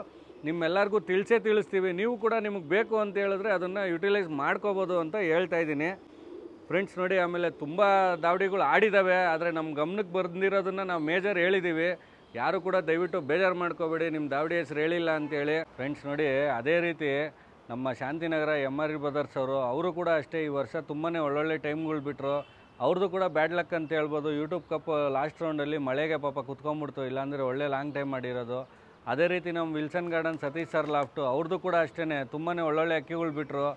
ನಿಮ್ಮೆಲ್ಲರಿಗೂ ತಿಳಿಸ್ತೀವಿ. ನೀವು ಕೂಡ ನಿಮಗೆ ಬೇಕು ಅಂತ ಹೇಳಿದ್ರೆ ಅದನ್ನು ಯುಟಿಲೈಸ್ ಮಾಡ್ಕೋಬೋದು ಅಂತ ಹೇಳ್ತಾ ಇದ್ದೀನಿ ಫ್ರೆಂಡ್ಸ್ ನೋಡಿ. ಆಮೇಲೆ ತುಂಬ ದಾವಡಿಗಳು ಆಡಿದ್ದಾವೆ, ಆದರೆ ನಮ್ಮ ಗಮನಕ್ಕೆ ಬಂದಿರೋದನ್ನು ನಾವು ಮೇಜರ್ ಹೇಳಿದ್ದೀವಿ. ಯಾರು ಕೂಡ ದಯವಿಟ್ಟು ಬೇಜಾರು ಮಾಡ್ಕೋಬೇಡಿ, ನಿಮ್ಮ ದಾವಡಿ ಹೆಸರು ಹೇಳಿಲ್ಲ ಅಂತೇಳಿ. ಫ್ರೆಂಡ್ಸ್ ನೋಡಿ, ಅದೇ ರೀತಿ ನಮ್ಮ ಶಾಂತಿನಗರ MRE ಬ್ರದರ್ಸ್ ಅವರು ಕೂಡ ಅಷ್ಟೇ ಈ ವರ್ಷ ತುಂಬಾ ಒಳ್ಳೊಳ್ಳೆ ಟೈಮ್ಗಳು ಬಿಟ್ಟರು. ಅವ್ರದ್ದು ಕೂಡ ಬ್ಯಾಡ್ ಲಕ್ ಅಂತ ಹೇಳ್ಬೋದು. ಯೂಟ್ಯೂಬ್ ಕಪ್ ಲಾಸ್ಟ್ ರೌಂಡಲ್ಲಿ ಮಳೆಗೆ ಪಾಪ ಕುತ್ಕೊಂಡ್ಬಿಡ್ತು, ಇಲ್ಲಾಂದರೆ ಒಳ್ಳೆ ಲಾಂಗ್ ಟೈಮ್ ಮಾಡಿರೋದು. ಅದೇ ರೀತಿ ನಮ್ಮ Wilson garden Satish sir loft ಅವ್ರದ್ದು ಕೂಡ ಅಷ್ಟೇ ತುಂಬಾ ಒಳ್ಳೊಳ್ಳೆ ಅಕ್ಕಿಗಳು ಬಿಟ್ಟರು.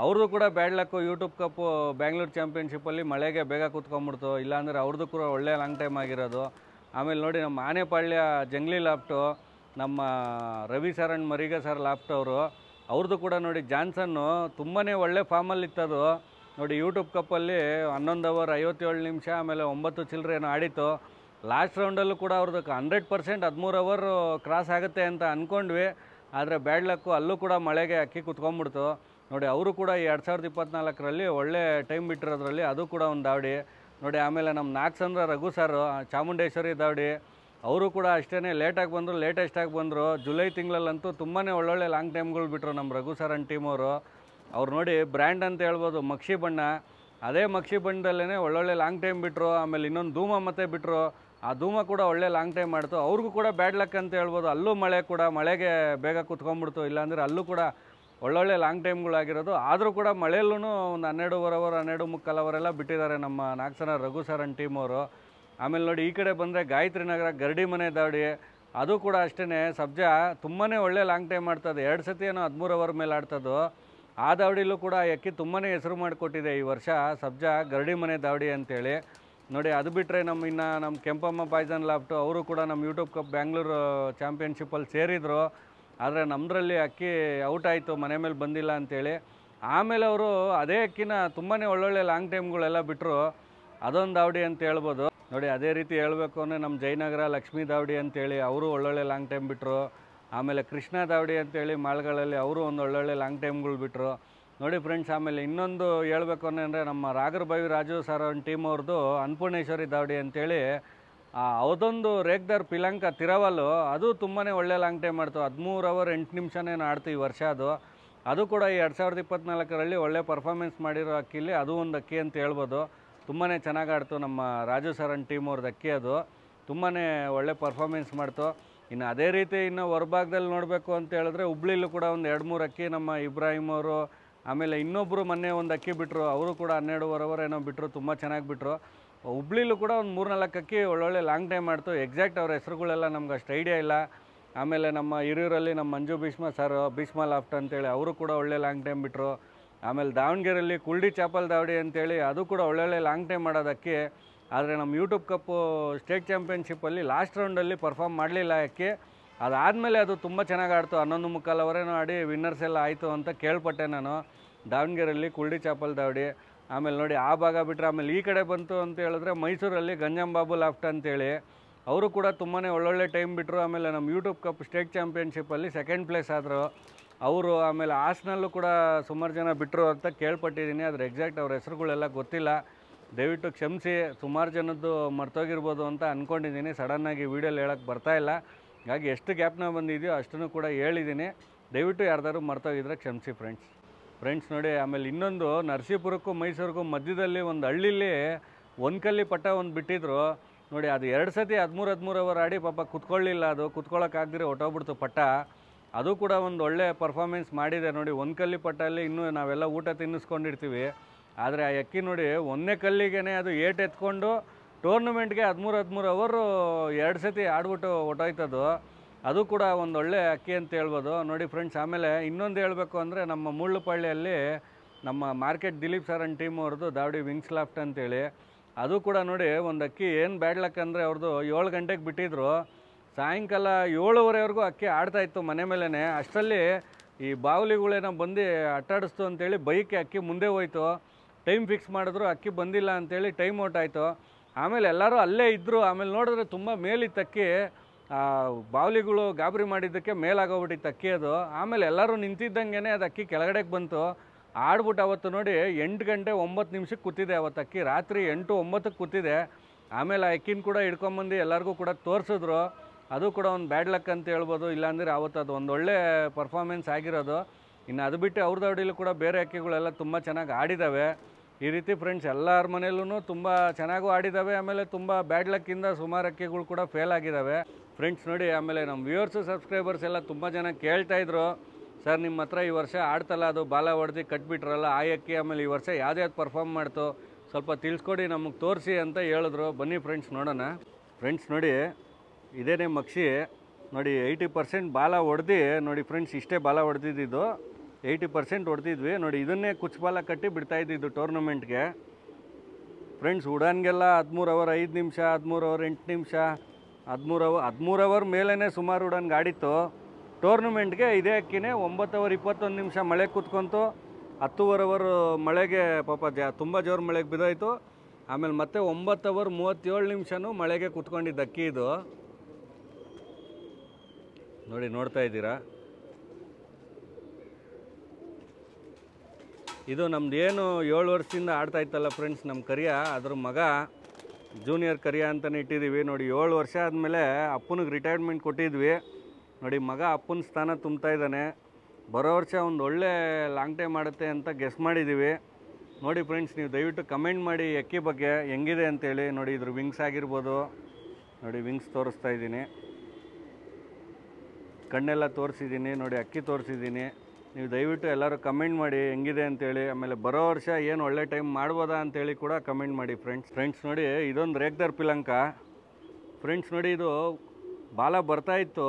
ಅವ್ರದ್ದು ಕೂಡ ಬ್ಯಾಡ್ ಲಕ್ಕು. ಯೂಟ್ಯೂಬ್ ಕಪ್ಪು ಬ್ಯಾಂಗ್ಳೂರು ಚಾಂಪಿಯನ್ಶಿಪ್ಪಲ್ಲಿ ಮಳೆಗೆ ಬೇಗ ಕುತ್ಕೊಂಡ್ಬಿಡ್ತು, ಇಲ್ಲಾಂದರೆ ಅವ್ರದ್ದು ಕೂಡ ಒಳ್ಳೆ ಲಾಂಗ್ ಟೈಮ್ ಆಗಿರೋದು. ಆಮೇಲೆ ನೋಡಿ ನಮ್ಮ ಆನೆಪಾಳ್ಯ ಜಂಗ್ಲಿ ಲಾಫ್ಟು ನಮ್ಮ Ravi sir and Mariga sir loft ಅವ್ರದ್ದು ಕೂಡ ನೋಡಿ ಜಾನ್ಸನ್ನು ತುಂಬಾ ಒಳ್ಳೆ ಫಾರ್ಮಲ್ಲಿತ್ತದು. ನೋಡಿ ಯೂಟ್ಯೂಬ್ ಕಪ್ಪಲ್ಲಿ 11 ಅವರ್ 57 ನಿಮಿಷ ಆಮೇಲೆ 9 ಚಿಲ್ಲರೆ ಏನೋ ಆಡಿತ್ತು. ಲಾಸ್ಟ್ ರೌಂಡಲ್ಲೂ ಕೂಡ ಅವ್ರದ್ದು 100% 13 ಅವರ್ ಕ್ರಾಸ್ ಆಗುತ್ತೆ ಅಂತ ಅಂದ್ಕೊಂಡ್ವಿ. ಆದರೆ ಬ್ಯಾಡ್ ಲಕ್ಕು ಅಲ್ಲೂ ಕೂಡ ಮಳೆಗೆ ಅಕ್ಕಿ ಕುತ್ಕೊಂಡ್ಬಿಡ್ತು. ನೋಡಿ ಅವರು ಕೂಡ ಈ 2024ರಲ್ಲಿ ಒಳ್ಳೆ ಟೈಮ್ ಬಿಟ್ಟಿರೋದ್ರಲ್ಲಿ ಅದು ಕೂಡ ಒಂದು ದಾವಡಿ ನೋಡಿ. ಆಮೇಲೆ ನಮ್ಮ ನಾಗಚಂದ್ರ ರಘು ಸರ್ ಚಾಮುಂಡೇಶ್ವರಿ ದಾವಡಿ ಅವರು ಕೂಡ ಅಷ್ಟೇ ಲೇಟಾಗಿ ಬಂದರು, ಲೇಟೆಸ್ಟಾಗಿ ಬಂದರು. ಜುಲೈ ತಿಂಗಳಲ್ಲಂತೂ ತುಂಬಾ ಒಳ್ಳೊಳ್ಳೆ ಲಾಂಗ್ ಟೈಮ್ಗಳು ಬಿಟ್ಟರು ನಮ್ಮ ರಘು ಸರ್ ಅಂಡ್ ಟೀಮ್ ಅವ್ರು ನೋಡಿ ಬ್ರ್ಯಾಂಡ್ ಅಂತ ಹೇಳ್ಬೋದು ಮಕ್ಷಿ ಬಣ್ಣ. ಅದೇ ಮಕ್ಷಿ ಬಣ್ಣದಲ್ಲೇ ಒಳ್ಳೊಳ್ಳೆ ಲಾಂಗ್ ಟೈಮ್ ಬಿಟ್ಟರು. ಆಮೇಲೆ ಇನ್ನೊಂದು ಧೂಮ ಮತ್ತೆ ಬಿಟ್ಟರು, ಆ ಧೂಮ ಕೂಡ ಒಳ್ಳೆ ಲಾಂಗ್ ಟೈಮ್ ಮಾಡ್ತು. ಅವ್ರಿಗೂ ಕೂಡ ಬ್ಯಾಡ್ ಲಕ್ ಅಂತ ಹೇಳ್ಬೋದು. ಅಲ್ಲೂ ಮಳೆ ಕೂಡ ಮಳೆಗೆ ಬೇಗ ಕುತ್ಕೊಂಡ್ಬಿಡ್ತು, ಇಲ್ಲಾಂದರೆ ಅಲ್ಲೂ ಕೂಡ ಒಳ್ಳೊಳ್ಳೆ ಲಾಂಗ್ ಟೈಮ್ಗಳಾಗಿರೋದು. ಆದರೂ ಕೂಡ ಮಳೆಯಲ್ಲೂ ಒಂದು 12 ಅವರ್ 12:45 ಅವರೆಲ್ಲ ಬಿಟ್ಟಿದ್ದಾರೆ ನಮ್ಮ Nagachandra Raghu sir and team ಆಮೇಲೆ ನೋಡಿ ಈ ಕಡೆ ಬಂದರೆ ಗಾಯತ್ರಿ ನಗರ ಗರಡಿ ಮನೆ ದಾವಡಿ ಅದು ಕೂಡ ಅಷ್ಟೇ ಸಬ್ಜಾ ತುಂಬಾ ಒಳ್ಳೆ ಲಾಂಗ್ ಟೈಮ್ ಮಾಡ್ತದೆ. 2 ಸತಿ ಏನೋ 13 ಅವರ್ ಮೇಲೆ ಆಡ್ತದ್ದು. ಆ ದಾವಡಿಲೂ ಕೂಡ ಎಕ್ಕಿ ತುಂಬಾ ಹೆಸರು ಮಾಡಿಕೊಟ್ಟಿದೆ ಈ ವರ್ಷ ಸಬ್ಜಾ ಗರಡಿ ಮನೆ ದಾವಡಿ ಅಂತೇಳಿ ನೋಡಿ. ಅದು ಬಿಟ್ಟರೆ ನಮ್ಮ ಕೆಂಪಮ್ಮ ಪಾಯ್ಸನ್ ಲಾಫ್ಟು ಅವರು ಕೂಡ ನಮ್ಮ ಯೂಟ್ಯೂಬ್ ಕಪ್ ಬ್ಯಾಂಗ್ಳೂರು ಚಾಂಪಿಯನ್ಶಿಪ್ಪಲ್ಲಿ ಸೇರಿದರು. ಆದರೆ ನಮ್ಮದ್ರಲ್ಲಿ ಅಕ್ಕಿ ಔಟ್ ಆಯಿತು, ಮನೆ ಮೇಲೆ ಬಂದಿಲ್ಲ ಅಂಥೇಳಿ. ಆಮೇಲೆ ಅವರು ಅದೇ ಅಕ್ಕಿನ ತುಂಬಾ ಒಳ್ಳೊಳ್ಳೆ ಲಾಂಗ್ ಟೈಮ್ಗಳೆಲ್ಲ ಬಿಟ್ಟರು. ಅದೊಂದು ದಾವಡಿ ಅಂತ ಹೇಳ್ಬೋದು ನೋಡಿ. ಅದೇ ರೀತಿ ಹೇಳಬೇಕು ಅಂದರೆ ನಮ್ಮ ಜಯನಗರ ಲಕ್ಷ್ಮೀ ದಾವಡಿ ಅಂತೇಳಿ ಅವರು ಒಳ್ಳೊಳ್ಳೆ ಲಾಂಗ್ ಟೈಮ್ ಬಿಟ್ಟರು. ಆಮೇಲೆ ಕೃಷ್ಣ ದಾವಡಿ ಅಂತೇಳಿ ಮಾಲ್ಗಳಲ್ಲಿ ಅವರು ಒಂದು ಒಳ್ಳೊಳ್ಳೆ ಲಾಂಗ್ ಟೈಮ್ಗಳು ಬಿಟ್ಟರು ನೋಡಿ ಫ್ರೆಂಡ್ಸ್. ಆಮೇಲೆ ಇನ್ನೊಂದು ಹೇಳ್ಬೇಕು ಅಂದರೆ ನಮ್ಮ ರಾಗರ್ಬಾವಿ ರಾಜು ಸರ್ ಒಂದು ಟೀಮ್ ಅವ್ರದ್ದು ಅನ್ನಪೂರ್ಣೇಶ್ವರಿ ದಾವಡಿ ಅಂತೇಳಿ ಅದೊಂದು ರೇಗ್ದಾರ್ ಪಿಲಂಕ ತಿರವಲ್ಲು ಅದು ತುಂಬಾ ಒಳ್ಳೆ ಲಾಂಗ್ ಟೈಮ್ ಮಾಡ್ತು. 13 ಅವರ್ 8 ನಿಮಿಷನೇನು ಆಡ್ತು ಈ ವರ್ಷ. ಅದು ಕೂಡ ಈ 2024ರಲ್ಲಿ ಒಳ್ಳೆ ಪರ್ಫಾರ್ಮೆನ್ಸ್ ಮಾಡಿರೋ ಅಕ್ಕಿಲಿ ಅದು ಒಂದು ಅಕ್ಕಿ ಅಂತ ಹೇಳ್ಬೋದು. ತುಂಬಾ ಚೆನ್ನಾಗಿ ಆಡ್ತು ನಮ್ಮ ರಾಜು ಸರ್ ಅಂಡ್ ಟೀಮ್ ಅವ್ರದ್ದು ಅಕ್ಕಿ. ಅದು ತುಂಬಾ ಒಳ್ಳೆ ಪರ್ಫಾರ್ಮೆನ್ಸ್ ಮಾಡ್ತು. ಇನ್ನು ಅದೇ ರೀತಿ ಇನ್ನು ಹೊರಭಾಗದಲ್ಲಿ ನೋಡಬೇಕು ಅಂತ ಹೇಳಿದ್ರೆ ಹುಬ್ಳಿಲೂ ಕೂಡ ಒಂದು 2-3 ಅಕ್ಕಿ ನಮ್ಮ ಇಬ್ರಾಹಿಂ ಅವರು. ಆಮೇಲೆ ಇನ್ನೊಬ್ಬರು ಮೊನ್ನೆ ಒಂದು ಅಕ್ಕಿ ಬಿಟ್ಟರು, ಅವರು ಕೂಡ 12 ಅವರ್ ಏನೋ ಬಿಟ್ಟರು, ತುಂಬ ಚೆನ್ನಾಗಿ ಬಿಟ್ಟರು. ಹುಬ್ಳಿಲೂ ಕೂಡ ಒಂದು 3-4 ಅಕ್ಕಿ ಒಳ್ಳೊಳ್ಳೆ ಲಾಂಗ್ ಟೈಮ್ ಮಾಡ್ತು. ಎಕ್ಸಾಕ್ಟ್ ಅವ್ರ ಹೆಸರುಗಳೆಲ್ಲ ನಮ್ಗೆ ಅಷ್ಟು ಐಡಿಯಾ ಇಲ್ಲ. ಆಮೇಲೆ ನಮ್ಮ ಹಿರಿಯೂರಲ್ಲಿ ನಮ್ಮ ಮಂಜು ಭೀಷ್ಮ ಸರ್ ಭೀಷ್ಮ ಲಾಫ್ಟ್ ಅಂತೇಳಿ ಅವರು ಕೂಡ ಒಳ್ಳೆ ಲಾಂಗ್ ಟೈಮ್ ಬಿಟ್ಟರು. ಆಮೇಲೆ ದಾವಣಗೆರೆಯಲ್ಲಿ ಕುಲ್ಡಿ ಚಾಪಲ್ ದಾವಡಿ ಅಂತೇಳಿ ಅದು ಕೂಡ ಒಳ್ಳೊಳ್ಳೆ ಲಾಂಗ್ ಟೈಮ್ ಮಾಡೋದಕ್ಕೆ. ಆದರೆ ನಮ್ಮ ಯೂಟ್ಯೂಬ್ ಕಪ್ಪು ಸ್ಟೇಟ್ ಚಾಂಪಿಯನ್ಶಿಪ್ಪಲ್ಲಿ ಲಾಸ್ಟ್ ರೌಂಡಲ್ಲಿ ಪರ್ಫಾರ್ಮ್ ಮಾಡಲಿಲ್ಲ ಅಕ್ಕಿ. ಅದಾದಮೇಲೆ ಅದು ತುಂಬ ಚೆನ್ನಾಗಿ ಆಡ್ತು, 11:45 ಅವರೇನೋ ಆಡಿ ವಿನ್ನರ್ಸ್ ಎಲ್ಲ ಆಯಿತು ಅಂತ ಕೇಳ್ಪಟ್ಟೆ ನಾನು. ದಾವಣಗೆರೆಯಲ್ಲಿ ಕುಲ್ಡಿ ಚಾಪಲ್ ದಾವಡಿ. ಆಮೇಲೆ ನೋಡಿ ಆ ಭಾಗ ಬಿಟ್ಟರೆ ಆಮೇಲೆ ಈ ಕಡೆ ಬಂತು ಅಂತ ಹೇಳಿದ್ರೆ ಮೈಸೂರಲ್ಲಿ ಗಂಜಂಬಾಬು ಲಾಫ್ಟ್ ಅಂತೇಳಿ ಅವರು ಕೂಡ ತುಂಬಾ ಒಳ್ಳೊಳ್ಳೆ ಟೈಮ್ ಬಿಟ್ಟರು. ಆಮೇಲೆ ನಮ್ಮ ಯೂಟ್ಯೂಬ್ ಕಪ್ ಸ್ಟೇಟ್ ಚಾಂಪಿಯನ್ಶಿಪ್ಪಲ್ಲಿ 2nd ಪ್ಲೇಸ್ ಆದರು ಅವರು. ಆಮೇಲೆ ಹಾಸನಲ್ಲೂ ಕೂಡ ಸುಮಾರು ಜನ ಬಿಟ್ಟರು ಅಂತ ಕೇಳ್ಪಟ್ಟಿದ್ದೀನಿ. ಆದರೆ ಎಕ್ಸಾಕ್ಟ್ ಅವ್ರ ಹೆಸರುಗಳೆಲ್ಲ ಗೊತ್ತಿಲ್ಲ, ದಯವಿಟ್ಟು ಕ್ಷಮಿಸಿ. ಸುಮಾರು ಜನದ್ದು ಮರ್ತೋಗಿರ್ಬೋದು ಅಂತ ಅಂದ್ಕೊಂಡಿದ್ದೀನಿ, ಸಡನ್ನಾಗಿ ವೀಡಿಯೋಲಿ ಹೇಳೋಕ್ಕೆ ಬರ್ತಾಯಿಲ್ಲ. ಹಾಗಾಗಿ ಎಷ್ಟು ಗ್ಯಾಪ್ನ ಬಂದಿದೆಯೋ ಅಷ್ಟನ್ನು ಕೂಡ ಹೇಳಿದ್ದೀನಿ. ದಯವಿಟ್ಟು ಯಾರ್ದಾದ್ರು ಮರ್ತೋಗಿದ್ರೆ ಕ್ಷಮಿಸಿ ಫ್ರೆಂಡ್ಸ್ ನೋಡಿ. ಆಮೇಲೆ ಇನ್ನೊಂದು ನರಸೀಪುರಕ್ಕೂ ಮೈಸೂರಿಗೂ ಮಧ್ಯದಲ್ಲಿ ಒಂದು ಹಳ್ಳಿಲಿ ಒಂದ್ಕಲ್ಲಿ ಪಟ್ಟ ಒಂದು ಬಿಟ್ಟಿದ್ರು ನೋಡಿ. ಅದು 2 ಸತಿ 13 ಅವರ್ ಆಡಿ ಪಾಪ ಕುತ್ಕೊಳ್ಳಿಲ್ಲ, ಅದು ಕುತ್ಕೊಳ್ಳೋಕ್ಕಾಗದಿರೋ ಹೊಟ್ಟೋಗ್ಬಿಡ್ತು ಪಟ್ಟ. ಅದು ಕೂಡ ಒಂದು ಒಳ್ಳೆ ಪರ್ಫಾರ್ಮೆನ್ಸ್ ಮಾಡಿದೆ ನೋಡಿ. ಒಂದ್ಕಲ್ಲಿ ಪಟ್ಟಲ್ಲಿ ಇನ್ನೂ ನಾವೆಲ್ಲ ಊಟ ತಿನ್ನಿಸ್ಕೊಂಡಿರ್ತೀವಿ, ಆದರೆ ಆ ಅಕ್ಕಿ ನೋಡಿ ಒಂದೇ ಕಲ್ಲಿಗೆ ಅದು ಏಟ್ ಎತ್ಕೊಂಡು ಟೂರ್ನಮೆಂಟ್ಗೆ 13 ಅವರು 2 ಸತಿ ಆಡ್ಬಿಟ್ಟು ಹೊಟ್ಟೋಯ್ತದು. ಅದು ಕೂಡ ಒಂದು ಒಳ್ಳೆ ಅಕ್ಕಿ ಅಂತ ಹೇಳ್ಬೋದು ನೋಡಿ ಫ್ರೆಂಡ್ಸ್. ಆಮೇಲೆ ಇನ್ನೊಂದು ಹೇಳಬೇಕು ಅಂದರೆ ನಮ್ಮ ಮುಳ್ಳುಪಳ್ಳಿಯಲ್ಲಿ ನಮ್ಮ market Dileep sir and team ಅವ್ರದ್ದು ದಾವಡಿ ವಿಂಗ್ಸ್ ಲಾಫ್ಟ್ ಅಂತೇಳಿ ಅದು ಕೂಡ ನೋಡಿ ಒಂದು ಅಕ್ಕಿ ಏನು ಬ್ಯಾಡ್ ಲಕ್ ಅಂದರೆ ಅವ್ರದ್ದು 7 ಗಂಟೆಗೆ ಬಿಟ್ಟಿದ್ರು, ಸಾಯಂಕಾಲ 7:15ವರೆಗೂ ಅಕ್ಕಿ ಆಡ್ತಾಯಿತ್ತು ಮನೆ ಮೇಲೇ. ಅಷ್ಟರಲ್ಲಿ ಈ ಬಾವಲಿಗಳೇನೋ ಬಂದು ಅಟ್ಟಾಡಿಸ್ತು ಅಂತೇಳಿ ಬೈಕ್ಗೆ ಅಕ್ಕಿ ಮುಂದೆ ಹೋಯ್ತು. ಟೈಮ್ ಫಿಕ್ಸ್ ಮಾಡಿದ್ರು, ಅಕ್ಕಿ ಬಂದಿಲ್ಲ ಅಂತೇಳಿ ಟೈಮ್ ಔಟ್ ಆಯಿತು. ಆಮೇಲೆ ಎಲ್ಲರೂ ಅಲ್ಲೇ ಇದ್ದರು. ಆಮೇಲೆ ನೋಡಿದ್ರೆ ತುಂಬ ಮೇಲಿತ್ತು ಅಕ್ಕಿ, ಬಾವಲಿಗಳು ಗಾಬರಿ ಮಾಡಿದ್ದಕ್ಕೆ ಮೇಲಾಗೋಗ್ಬಿಟ್ಟಿತ್ತು ಅಕ್ಕಿ ಅದು. ಆಮೇಲೆ ಎಲ್ಲರೂ ನಿಂತಿದ್ದಂಗೆ ಅದು ಅಕ್ಕಿ ಕೆಳಗಡೆಗೆ ಬಂತು, ಆಡ್ಬಿಟ್ಟು ಅವತ್ತು ನೋಡಿ 8 ಗಂಟೆ 9 ನಿಮಿಷಕ್ಕೆ ಕೂತಿದೆ ಅವತ್ತು ಅಕ್ಕಿ. ರಾತ್ರಿ 8-9ಕ್ಕೆ ಕೂತಿದೆ. ಆಮೇಲೆ ಆ ಅಕ್ಕಿನ ಕೂಡ ಹಿಡ್ಕೊಂಬಂದು ಎಲ್ಲರಿಗೂ ಕೂಡ ತೋರಿಸಿದ್ರು. ಅದು ಕೂಡ ಒಂದು ಬ್ಯಾಡ್ ಲಕ್ ಅಂತ ಹೇಳ್ಬೋದು. ಇಲ್ಲಾಂದರೆ ಅವತ್ತು ಅದು ಒಂದು ಒಳ್ಳೆ ಪರ್ಫಾರ್ಮೆನ್ಸ್ ಆಗಿರೋದು. ಇನ್ನು ಅದು ಬಿಟ್ಟು ಅವ್ರದ್ದು ಅಡಿಲೂ ಕೂಡ ಬೇರೆ ಅಕ್ಕಿಗಳೆಲ್ಲ ತುಂಬ ಚೆನ್ನಾಗಿ ಆಡಿದ್ದಾವೆ. ಈ ರೀತಿ ಫ್ರೆಂಡ್ಸ್ ಎಲ್ಲರ ಮನೆಯಲ್ಲೂ ತುಂಬ ಚೆನ್ನಾಗೂ ಆಡಿದ್ದಾವೆ. ಆಮೇಲೆ ತುಂಬ ಬ್ಯಾಡ್ ಲಕ್ಕಿಂದ ಸುಮಾರು ಅಕ್ಕಿಗಳು ಕೂಡ ಫೇಲ್ ಆಗಿದ್ದಾವೆ. ಫ್ರೆಂಡ್ಸ್ ನೋಡಿ, ಆಮೇಲೆ ನಮ್ಮ ವ್ಯೂವರ್ಸು ಸಬ್ಸ್ಕ್ರೈಬರ್ಸ್ ಎಲ್ಲ ತುಂಬ ಜನ ಕೇಳ್ತಾಯಿದ್ರು, ಸರ್ ನಿಮ್ಮ ಹತ್ರ ಈ ವರ್ಷ ಆಡ್ತಲ್ಲ ಅದು ಬಾಲ ಹೊಡೆದು ಕಟ್ಬಿಟ್ರಲ್ಲ ಆ ಅಕ್ಕಿ, ಆಮೇಲೆ ಈ ವರ್ಷ ಯಾವ್ದು ಪರ್ಫಾರ್ಮ್ ಮಾಡ್ತು ಸ್ವಲ್ಪ ತಿಳಿಸ್ಕೊಡಿ ನಮಗೆ ತೋರಿಸಿ ಅಂತ ಹೇಳಿದ್ರು. ಬನ್ನಿ ಫ್ರೆಂಡ್ಸ್ ನೋಡೋಣ. ಫ್ರೆಂಡ್ಸ್ ನೋಡಿ, ಇದೇನೇ ಮಕ್ಷಿ ನೋಡಿ. 80% ಬಾಲ ಹೊಡೆದು ನೋಡಿ ಫ್ರೆಂಡ್ಸ್, ಇಷ್ಟೇ ಬಾಲ ಹೊಡೆದಿದ್ದು 80% ಹೊಡೆದಿದ್ವಿ ನೋಡಿ. ಇದನ್ನೇ ಕುಚ್ಚು ಬಾಲ ಕಟ್ಟಿ ಬಿಡ್ತಾಯಿದ್ದು ಟೂರ್ನಮೆಂಟ್ಗೆ. ಫ್ರೆಂಡ್ಸ್ ಉಡಾನ್ಗೆಲ್ಲ 13 ಅವರ್ 5 ನಿಮಿಷ, 13 ಅವರ್ 8 ನಿಮಿಷ, 13 ಅವರ್ ಮೇಲೇ ಸುಮಾರು ಉಡಾನ್ಗೆ ಆಡಿತ್ತು. ಟೂರ್ನಮೆಂಟ್ಗೆ ಇದೇ ಅಕ್ಕಿನೇ 9 ಅವರ್ 21 ನಿಮಿಷ ಮಳೆ ಕೂತ್ಕೊಂತು. 10 ಅವರ್ ಮಳೆಗೆ ಪಾಪ ತುಂಬ ಜೋರು ಮಳೆಗೆ ಬಿದ್ದೋಯ್ತು. ಆಮೇಲೆ ಮತ್ತೆ 9 ಅವರ್ 37 ನಿಮಿಷನೂ ಮಳೆಗೆ ಕೂತ್ಕೊಂಡಿದ್ದು ಅಕ್ಕಿ ಇದು ನೋಡಿ, ನೋಡ್ತಾ ಇದ್ದೀರಾ. ಇದು ನಮ್ದು ಏನು 7 ವರ್ಷದಿಂದ ಆಡ್ತಾ ಇತ್ತಲ್ಲ ಫ್ರೆಂಡ್ಸ್ ನಮ್ಮ ಕರಿಯ, ಅದ್ರ ಮಗ ಜೂನಿಯರ್ ಕರಿಯ ಅಂತಲೇ ಇಟ್ಟಿದ್ದೀವಿ ನೋಡಿ. 7 ವರ್ಷ ಆದಮೇಲೆ ಅಪ್ಪನಿಗೆ ರಿಟೈರ್ಮೆಂಟ್ ಕೊಟ್ಟಿದ್ವಿ ನೋಡಿ. ಮಗ ಅಪ್ಪನ ಸ್ಥಾನ ತುಂಬ್ತಾ ಇದ್ದಾನೆ. ಬರೋ ವರ್ಷ ಒಂದು ಒಳ್ಳೆ ಲಾಂಗ್ ಟೈಮ್ ಮಾಡುತ್ತೆ ಅಂತ ಗೆಸ್ ಮಾಡಿದ್ದೀವಿ ನೋಡಿ. ಫ್ರೆಂಡ್ಸ್ ನೀವು ದಯವಿಟ್ಟು ಕಮೆಂಟ್ ಮಾಡಿ ಅಕ್ಕಿ ಬಗ್ಗೆ ಹೆಂಗಿದೆ ಅಂತೇಳಿ ನೋಡಿ. ಇದ್ರ ವಿಂಗ್ಸ್ ಆಗಿರ್ಬೋದು ನೋಡಿ, ವಿಂಗ್ಸ್ ತೋರಿಸ್ತಾ ಇದ್ದೀನಿ, ಕಣ್ಣೆಲ್ಲ ತೋರಿಸಿದ್ದೀನಿ ನೋಡಿ, ಅಕ್ಕಿ ತೋರಿಸಿದ್ದೀನಿ. ನೀವು ದಯವಿಟ್ಟು ಎಲ್ಲರೂ ಕಮೆಂಟ್ ಮಾಡಿ ಹೆಂಗಿದೆ ಅಂತೇಳಿ. ಆಮೇಲೆ ಬರೋ ವರ್ಷ ಏನು ಒಳ್ಳೆ ಟೈಮ್ ಮಾಡ್ಬೋದಾ ಅಂತೇಳಿ ಕೂಡ ಕಮೆಂಟ್ ಮಾಡಿ ಫ್ರೆಂಡ್ಸ್ ನೋಡಿ. ಇದೊಂದು ರೇಗ್ದರ್ ಪಿಲಂಕ ಫ್ರೆಂಡ್ಸ್ ನೋಡಿ. ಇದು ಬಾಲ ಬರ್ತಾಯಿತ್ತು,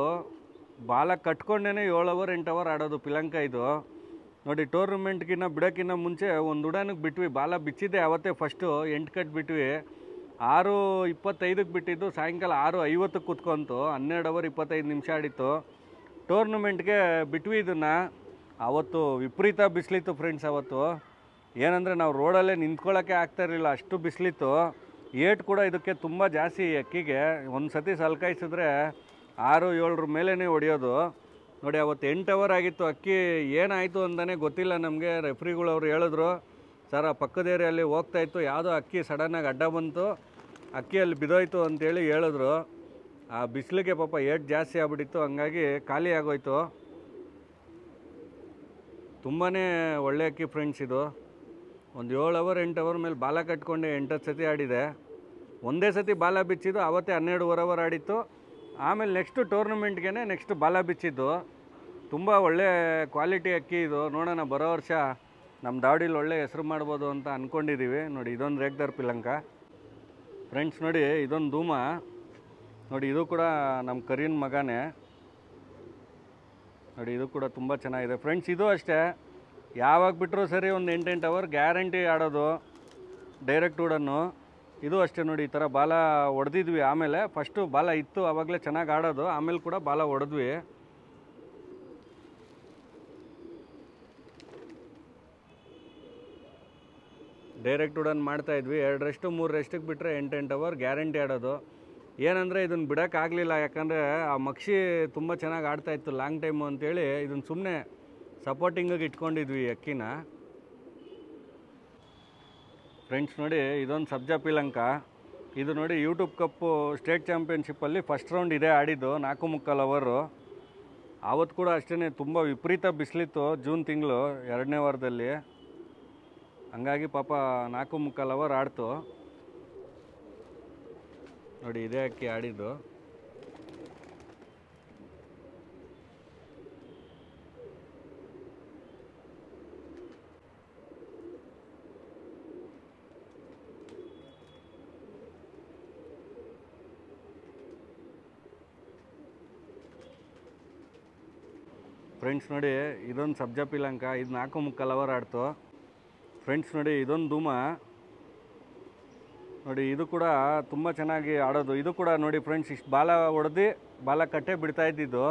ಬಾಲ ಕಟ್ಕೊಂಡೇ 7 ಅವರ್ 8 ಅವರ್ ಆಡೋದು ಪಿಲಂಕ ಇದು ನೋಡಿ. ಟೂರ್ನಮೆಂಟ್ಗಿನ್ನ ಬಿಡೋಕ್ಕಿಂತ ಮುಂಚೆ ಒಂದು ಉಡಾನಿಗೆ ಬಿಟ್ವಿ, ಬಾಲ ಬಿಚ್ಚಿದ್ದೆ ಅವತ್ತೇ ಫಸ್ಟು 8 ಕಟ್ ಬಿಟ್ವಿ. 6:25ಕ್ಕೆ ಬಿಟ್ಟಿದ್ದು, ಸಾಯಂಕಾಲ 6:50ಕ್ಕೆ ಕೂತ್ಕೊಂತು. 12 ಅವರ್ 25 ನಿಮಿಷ ಆಡಿತ್ತು. ಟೂರ್ನಮೆಂಟ್ಗೆ ಬಿಟ್ವಿ ಇದನ್ನು. ಅವತ್ತು ವಿಪರೀತ ಬಿಸಿಲಿತ್ತು ಫ್ರೆಂಡ್ಸ್. ಅವತ್ತು ಏನಂದರೆ ನಾವು ರೋಡಲ್ಲೇ ನಿಂತ್ಕೊಳ್ಳೋಕ್ಕೆ ಆಗ್ತಾಯಿರಲಿಲ್ಲ, ಅಷ್ಟು ಬಿಸಿಲಿತ್ತು. ಏಟ್ ಕೂಡ ಇದಕ್ಕೆ ತುಂಬ ಜಾಸ್ತಿ ಅಕ್ಕಿಗೆ. ಒಂದು ಸತಿ ಸಲ್ಕಾಯಿಸಿದ್ರೆ 6-7 ಮೇಲೇ ಹೊಡೆಯೋದು ನೋಡಿ. ಅವತ್ತು 8 ಅವರ್ ಆಗಿತ್ತು. ಅಕ್ಕಿ ಏನಾಯಿತು ಅಂತಲೇ ಗೊತ್ತಿಲ್ಲ ನಮಗೆ. ರೆಫ್ರಿಗಳು ಅವ್ರು ಹೇಳಿದ್ರು, ಸರ್ ಆ ಪಕ್ಕದ ಏರಿಯಲ್ಲಿ ಹೋಗ್ತಾಯಿತ್ತು, ಯಾವುದೋ ಅಕ್ಕಿ ಸಡನ್ನಾಗಿ ಅಡ್ಡ ಬಂತು, ಅಕ್ಕಿಯಲ್ಲಿ ಬಿದ್ದೋಯ್ತು ಅಂತೇಳಿ ಹೇಳಿದ್ರು. ಆ ಬಿಸಿಲಿಗೆ ಪಾಪ ಏಟ್ ಜಾಸ್ತಿ ಆಗ್ಬಿಟ್ಟಿತ್ತು, ಹಂಗಾಗಿ ಖಾಲಿ ಆಗೋಯ್ತು. ತುಂಬಾ ಒಳ್ಳೆ ಅಕ್ಕಿ ಫ್ರೆಂಡ್ಸ್ ಇದು. ಒಂದು 7 ಅವರ್ 8 ಅವರ್ ಮೇಲೆ ಬಾಲ ಕಟ್ಕೊಂಡು 8 ಸತಿ ಆಡಿದೆ. ಒಂದೇ ಸತಿ ಬಾಲ ಬಿಚ್ಚಿದ್ದು ಅವತ್ತೇ 12 ಅವರ್ ಆಡಿತ್ತು. ಆಮೇಲೆ ನೆಕ್ಸ್ಟು ಟೂರ್ನಮೆಂಟ್ಗೆ ನೆಕ್ಸ್ಟ್ ಬಾಲ ಬಿಚ್ಚಿದ್ದು. ತುಂಬ ಒಳ್ಳೆ ಕ್ವಾಲಿಟಿ ಅಕ್ಕಿ ಇದು. ನೋಡೋಣ ಬರೋ ವರ್ಷ ನಮ್ಮ ದಾವಡಿಲಿ ಒಳ್ಳೆ ಹೆಸರು ಮಾಡ್ಬೋದು ಅಂತ ಅಂದ್ಕೊಂಡಿದ್ದೀವಿ ನೋಡಿ. ಇದೊಂದು ರೇಗ್ದರ್ ಪಿಲಂಕ ಫ್ರೆಂಡ್ಸ್ ನೋಡಿ. ಇದೊಂದು ಧೂಮ ನೋಡಿ, ಇದು ಕೂಡ ನಮ್ಮ ಕರಿಯನ್ ಮಗನೇ ನೋಡಿ. ಇದು ಕೂಡ ತುಂಬ ಚೆನ್ನಾಗಿದೆ ಫ್ರೆಂಡ್ಸ್. ಇದು ಅಷ್ಟೇ, ಯಾವಾಗ ಬಿಟ್ಟರೂ ಸರಿ ಒಂದು 8 ಅವರ್ ಗ್ಯಾರಂಟಿ ಆಡೋದು ಡೈರೆಕ್ಟ್ ಉಡನ್ನು. ಇದು ಅಷ್ಟೇ ನೋಡಿ, ಈ ಥರ ಬಾಲ ಹೊಡೆದಿದ್ವಿ. ಆಮೇಲೆ ಫಸ್ಟು ಬಾಲ ಇತ್ತು ಆವಾಗಲೇ ಚೆನ್ನಾಗಿ ಆಡೋದು, ಆಮೇಲೆ ಕೂಡ ಬಾಲ ಹೊಡೆದ್ವಿ. ಡೈರೆಕ್ಟ್ ಉಡನ್ ಮಾಡ್ತಾಯಿದ್ವಿ. 2 ರೆಸ್ಟು 3 ರೆಸ್ಟಿಗೆ ಬಿಟ್ಟರೆ 8 ಅವರ್ ಗ್ಯಾರಂಟಿ ಆಡೋದು. ಏನಂದರೆ ಇದನ್ನು ಬಿಡೋಕ್ಕಾಗಲಿಲ್ಲ, ಯಾಕಂದರೆ ಆ ಮಕ್ಷಿ ತುಂಬ ಚೆನ್ನಾಗಿ ಆಡ್ತಾಯಿತ್ತು ಲಾಂಗ್ ಟೈಮು ಅಂತೇಳಿ ಇದನ್ನು ಸುಮ್ಮನೆ ಸಪೋರ್ಟಿಂಗಿಗೆ ಇಟ್ಕೊಂಡಿದ್ವಿ ಅಕ್ಕಿನ ಫ್ರೆಂಡ್ಸ್ ನೋಡಿ. ಇದೊಂದು ಸಬ್ಜಾ ಪಿಲಂಕ. ಇದು ನೋಡಿ ಯೂಟ್ಯೂಬ್ ಕಪ್ಪು ಸ್ಟೇಟ್ ಚಾಂಪಿಯನ್ಶಿಪ್ಪಲ್ಲಿ ಫಸ್ಟ್ ರೌಂಡ್ ಇದೇ ಆಡಿದ್ದು 4.25 ಅವರು. ಆವತ್ತು ಕೂಡ ಅಷ್ಟೇ ತುಂಬ ವಿಪರೀತ ಬಿಸಿಲಿತ್ತು, ಜೂನ್ ತಿಂಗಳು 2ನೇ ವಾರದಲ್ಲಿ. ಹಂಗಾಗಿ ಪಾಪ 4.25 ಅವರ್ ಆಡ್ತು ನೋಡಿ. ಇದೇ ಅಕ್ಕಿ ಆಡಿದ್ದು. ಫ್ರೆಂಡ್ಸ್ ನೋಡಿ, ಇದೊಂದು ಸಬ್ಜಾ ಪಿಲಂಕ. ಇದು 4.25 ಅವರ್ ಆಡ್ತು ಫ್ರೆಂಡ್ಸ್ ನೋಡಿ. ಇದೊಂದು ಧೂಮ ನೋಡಿ. ಇದು ಕೂಡ ತುಂಬ ಚೆನ್ನಾಗಿ ಆಡೋದು. ಇದು ಕೂಡ ನೋಡಿ ಫ್ರೆಂಡ್ಸ್, ಇಷ್ಟು ಬಾಲ ಹೊಡೆದು ಬಾಲ ಕಟ್ಟೆ ಬಿಡ್ತಾ ಇದ್ದಿದ್ದು.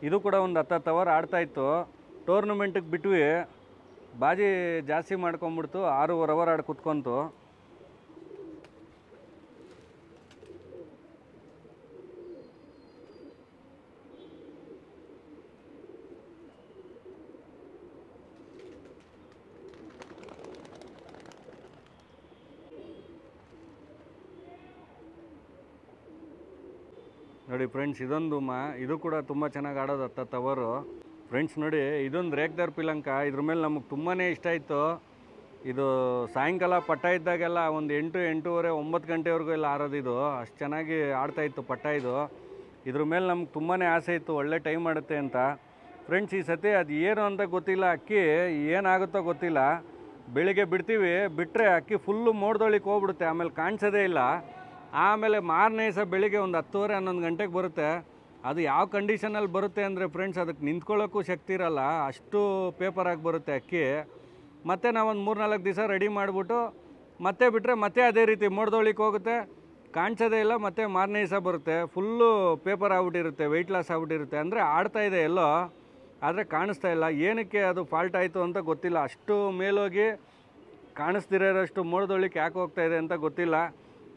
ಇದು ಕೂಡ ಒಂದು 10 ಅವರ್ ಆಡ್ತಾಯಿತ್ತು. ಟೂರ್ನಮೆಂಟಿಗೆ ಬಿಟ್ವಿ, ಬಾಜಿ ಜಾಸ್ತಿ ಮಾಡ್ಕೊಂಬಿಡ್ತು, 6.25 ಅವರ್ ಆಡಿ ಕೂತ್ಕೊಂತು. ನೋಡಿ ಫ್ರೆಂಡ್ಸ್, ಇದೊಂದು ಇದು ಕೂಡ ತುಂಬ ಚೆನ್ನಾಗಿ ಆಡೋದು 10 ಅವರು ಫ್ರೆಂಡ್ಸ್ ನೋಡಿ. ಇದೊಂದು ರೇಗ್ದರ್ ಪಿಲಂಕ. ಇದ್ರ ಮೇಲೆ ನಮಗೆ ತುಂಬಾ ಇಷ್ಟ ಆಯಿತು. ಇದು ಸಾಯಂಕಾಲ ಪಟ್ಟ ಇದ್ದಾಗೆಲ್ಲ ಒಂದು 8, 8:30, 9 ಗಂಟೆವರೆಗೂ ಎಲ್ಲ ಆರೋದು. ಇದು ಅಷ್ಟು ಚೆನ್ನಾಗಿ ಆಡ್ತಾಯಿತ್ತು ಪಟ್ಟ ಇದು. ಇದ್ರ ಮೇಲೆ ನಮ್ಗೆ ತುಂಬಾ ಆಸೆ ಇತ್ತು, ಒಳ್ಳೆ ಟೈಮ್ ಮಾಡುತ್ತೆ ಅಂತ. ಫ್ರೆಂಡ್ಸ್, ಈ ಸತಿ ಅದು ಏನು ಅಂತ ಗೊತ್ತಿಲ್ಲ, ಅಕ್ಕಿ ಏನಾಗುತ್ತೋ ಗೊತ್ತಿಲ್ಲ. ಬೆಳಿಗ್ಗೆ ಬಿಡ್ತೀವಿ, ಬಿಟ್ಟರೆ ಅಕ್ಕಿ ಫುಲ್ಲು ಮೋಡ್ದೊಳಿಗೆ ಹೋಗ್ಬಿಡುತ್ತೆ, ಆಮೇಲೆ ಕಾಣಿಸೋದೇ ಇಲ್ಲ. ಆಮೇಲೆ ಮಾರನೇ ದಿವಸ ಬೆಳಿಗ್ಗೆ ಒಂದು 10:30 11 ಗಂಟೆಗೆ ಬರುತ್ತೆ. ಅದು ಯಾವ ಕಂಡೀಷನಲ್ಲಿ ಬರುತ್ತೆ ಅಂದರೆ ಫ್ರೆಂಡ್ಸ್, ಅದಕ್ಕೆ ನಿಂತ್ಕೊಳ್ಳೋಕ್ಕೂ ಶಕ್ತಿ ಇರಲ್ಲ, ಅಷ್ಟು ಪೇಪರಾಗಿ ಬರುತ್ತೆ ಅಕ್ಕಿ. ಮತ್ತು ನಾವೊಂದು 3-4 ದಿವಸ ರೆಡಿ ಮಾಡಿಬಿಟ್ಟು ಮತ್ತೆ ಬಿಟ್ಟರೆ ಮತ್ತೆ ಅದೇ ರೀತಿ ಮೋಡ್ದೊಳಿಗೆ ಹೋಗುತ್ತೆ, ಕಾಣಿಸೋದೇ ಇಲ್ಲ. ಮತ್ತು ಮಾರನೇ ದಿವಸ ಬರುತ್ತೆ, ಫುಲ್ಲು ಪೇಪರ್ ಆಗ್ಬಿಟ್ಟಿರುತ್ತೆ, ವೆಯ್ಟ್ ಲಾಸ್ ಆಗ್ಬಿಟ್ಟಿರುತ್ತೆ. ಅಂದರೆ ಆಡ್ತಾಯಿದೆ ಎಲ್ಲೋ, ಆದರೆ ಕಾಣಿಸ್ತಾ ಇಲ್ಲ. ಏನಕ್ಕೆ ಅದು ಫಾಲ್ಟ್ ಆಯಿತು ಅಂತ ಗೊತ್ತಿಲ್ಲ. ಅಷ್ಟು ಮೇಲೋಗಿ ಕಾಣಿಸ್ದಿರೋಷ್ಟು ಮೋಡ್ದೊಳಿಗೆ ಯಾಕೆ ಹೋಗ್ತಾಯಿದೆ ಅಂತ ಗೊತ್ತಿಲ್ಲ.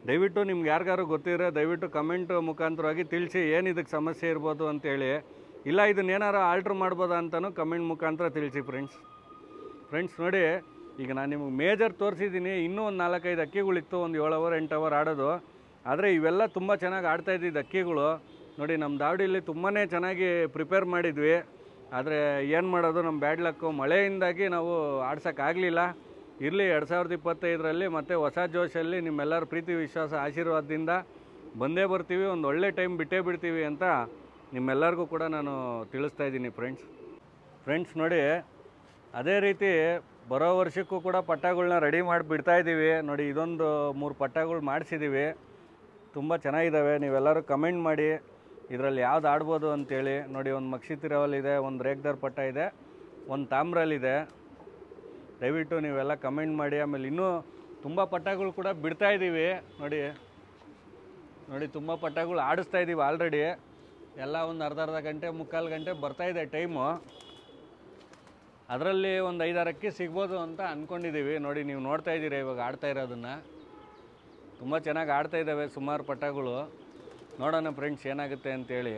ದಯವಿಟ್ಟು ನಿಮ್ಗೆ ಯಾರಿಗಾರು ಗೊತ್ತಿದ್ರೆ ದಯವಿಟ್ಟು ಕಮೆಂಟ್ ಮುಖಾಂತರವಾಗಿ ತಿಳಿಸಿ, ಏನು ಇದಕ್ಕೆ ಸಮಸ್ಯೆ ಇರ್ಬೋದು ಅಂತೇಳಿ. ಇಲ್ಲ ಇದನ್ನೇನಾರು ಆಲ್ಟ್ರ್ ಮಾಡ್ಬೋದಾ ಅಂತಲೂ ಕಮೆಂಟ್ ಮುಖಾಂತರ ತಿಳಿಸಿ ಫ್ರೆಂಡ್ಸ್. ನೋಡಿ, ಈಗ ನಾನು ನಿಮಗೆ ಮೇಜರ್ ತೋರಿಸಿದ್ದೀನಿ. ಇನ್ನೂ ಒಂದು 4-5 ಅಕ್ಕಿಗಳಿತ್ತು, ಒಂದು 7 ಅವರ್ 8 ಅವರ್ ಆಡೋದು. ಆದರೆ ಇವೆಲ್ಲ ತುಂಬ ಚೆನ್ನಾಗಿ ಆಡ್ತಾಯಿದ್ದಿದ್ದು ಅಕ್ಕಿಗಳು. ನೋಡಿ, ನಮ್ಮ ದಾವಡಿಯಲ್ಲಿ ತುಂಬಾ ಚೆನ್ನಾಗಿ ಪ್ರಿಪೇರ್ ಮಾಡಿದ್ವಿ. ಆದರೆ ಏನು ಮಾಡೋದು, ನಮ್ಮ ಬ್ಯಾಡ್ ಲಕ್ಕು, ಮಳೆಯಿಂದಾಗಿ ನಾವು ಆಡ್ಸೋಕ್ಕಾಗಲಿಲ್ಲ. ಇರಲಿ, 2025ರಲ್ಲಿ ಮತ್ತು ಹೊಸ ಜೋಶಲ್ಲಿ ನಿಮ್ಮೆಲ್ಲರ ಪ್ರೀತಿ ವಿಶ್ವಾಸ ಆಶೀರ್ವಾದದಿಂದ ಬಂದೇ ಬರ್ತೀವಿ, ಒಂದು ಒಳ್ಳೆ ಟೈಮ್ ಬಿಟ್ಟೇ ಬಿಡ್ತೀವಿ ಅಂತ ನಿಮ್ಮೆಲ್ಲರಿಗೂ ಕೂಡ ನಾನು ತಿಳಿಸ್ತಾ ಇದ್ದೀನಿ ಫ್ರೆಂಡ್ಸ್. ನೋಡಿ, ಅದೇ ರೀತಿ ಬರೋ ವರ್ಷಕ್ಕೂ ಕೂಡ ಪಟ್ಟಗಳನ್ನ ರೆಡಿ ಮಾಡಿ ಬಿಡ್ತಾಯಿದ್ದೀವಿ. ನೋಡಿ, ಇದೊಂದು 3 ಪಟ್ಟಗಳು ಮಾಡಿಸಿದ್ದೀವಿ, ತುಂಬ ಚೆನ್ನಾಗಿದ್ದಾವೆ. ನೀವೆಲ್ಲರೂ ಕಮೆಂಟ್ ಮಾಡಿ ಇದರಲ್ಲಿ ಯಾವ್ದು ಆಡ್ಬೋದು ಅಂತೇಳಿ. ನೋಡಿ, ಒಂದು ಮಕ್ಷಿತಿರವಲ್ಲಿದೆ, ಒಂದು ರೇಗ್ದಾರ್ ಪಟ್ಟ ಇದೆ, ಒಂದು ತಾಮ್ರಲ್ಲಿದೆ. ದಯವಿಟ್ಟು ನೀವೆಲ್ಲ ಕಮೆಂಟ್ ಮಾಡಿ. ಆಮೇಲೆ ಇನ್ನೂ ತುಂಬ ಪಟ್ಟಗಳು ಕೂಡ ಬಿಡ್ತಾಯಿದ್ದೀವಿ. ನೋಡಿ ತುಂಬ ಪಟ್ಟಗಳು ಆಡಿಸ್ತಾಯಿದ್ದೀವಿ ಆಲ್ರೆಡಿ. ಎಲ್ಲ ಒಂದು ಅರ್ಧ ಗಂಟೆ 3/4 ಗಂಟೆ ಬರ್ತಾಯಿದೆ ಟೈಮು. ಅದರಲ್ಲಿ ಒಂದು 5-6 ಅಕ್ಕಿ ಸಿಗ್ಬೋದು ಅಂತ ಅಂದ್ಕೊಂಡಿದ್ದೀವಿ. ನೋಡಿ, ನೀವು ನೋಡ್ತಾ ಇದ್ದೀರಾ ಇವಾಗ ಆಡ್ತಾ ಇರೋದನ್ನು. ತುಂಬ ಚೆನ್ನಾಗಿ ಆಡ್ತಾಯಿದ್ದಾವೆ ಸುಮಾರು ಪಟ್ಟಗಳು. ನೋಡೋಣ ಫ್ರೆಂಡ್ಸ್ ಏನಾಗುತ್ತೆ ಅಂತೇಳಿ.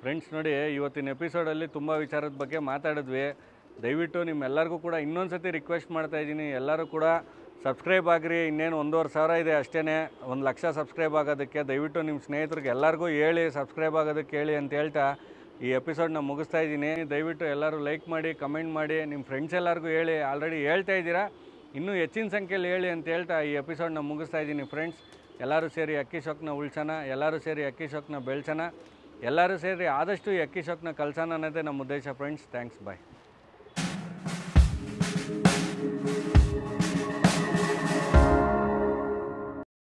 ಫ್ರೆಂಡ್ಸ್, ನೋಡಿ, ಇವತ್ತಿನ ಎಪಿಸೋಡಲ್ಲಿ ತುಂಬ ವಿಚಾರದ ಬಗ್ಗೆ ಮಾತಾಡಿದ್ವಿ. ದಯವಿಟ್ಟು ನಿಮ್ಮೆಲ್ಲರಿಗೂ ಕೂಡ ಇನ್ನೊಂದು ಸತಿ ರಿಕ್ವೆಸ್ಟ್ ಮಾಡ್ತಾಯಿದ್ದೀನಿ, ಎಲ್ಲರೂ ಕೂಡ ಸಬ್ಸ್ಕ್ರೈಬ್ ಆಗಿರಿ. ಇನ್ನೇನು 1,500 ಇದೆ ಅಷ್ಟೇ, 1,00,000 ಸಬ್ಸ್ಕ್ರೈಬ್ ಆಗೋದಕ್ಕೆ. ದಯವಿಟ್ಟು ನಿಮ್ಮ ಸ್ನೇಹಿತರಿಗೆ ಎಲ್ಲರಿಗೂ ಹೇಳಿ, ಸಬ್ಸ್ಕ್ರೈಬ್ ಆಗೋದಕ್ಕೆ ಹೇಳಿ ಅಂತ ಹೇಳ್ತಾ ಈ ಎಪಿಸೋಡ್ನ ಮುಗಿಸ್ತಾ ಇದ್ದೀನಿ. ದಯವಿಟ್ಟು ಎಲ್ಲರೂ ಲೈಕ್ ಮಾಡಿ, ಕಮೆಂಟ್ ಮಾಡಿ, ನಿಮ್ಮ ಫ್ರೆಂಡ್ಸ್ ಎಲ್ಲರಿಗೂ ಹೇಳಿ. ಆಲ್ರೆಡಿ ಹೇಳ್ತಾ ಇದ್ದೀರಾ, ಇನ್ನೂ ಹೆಚ್ಚಿನ ಸಂಖ್ಯೆಯಲ್ಲಿ ಹೇಳಿ ಅಂತ ಹೇಳ್ತಾ ಈ ಎಪಿಸೋಡ್ನ ಮುಗಿಸ್ತಾ ಇದ್ದೀನಿ ಫ್ರೆಂಡ್ಸ್. ಎಲ್ಲರೂ ಸೇರಿ ಅಕ್ಕಿ ಶೋಕನ್ನ ಉಳ್ಸೋಣ, ಎಲ್ಲರೂ ಸೇರಿ ಅಕ್ಕಿ ಶೋಕನ್ನ ಬೆಳೆಸೋಣ, ಎಲ್ಲರೂ ಸೇರಿ ಆದಷ್ಟು ಈ ಅಕ್ಕಿ ಶೋಕನ್ನ ಕಲ್ಸೋಣ ಅನ್ನೋದೇ ನಮ್ಮ ಉದ್ದೇಶ ಫ್ರೆಂಡ್ಸ್. ಥ್ಯಾಂಕ್ಸ್, ಬಾಯ್.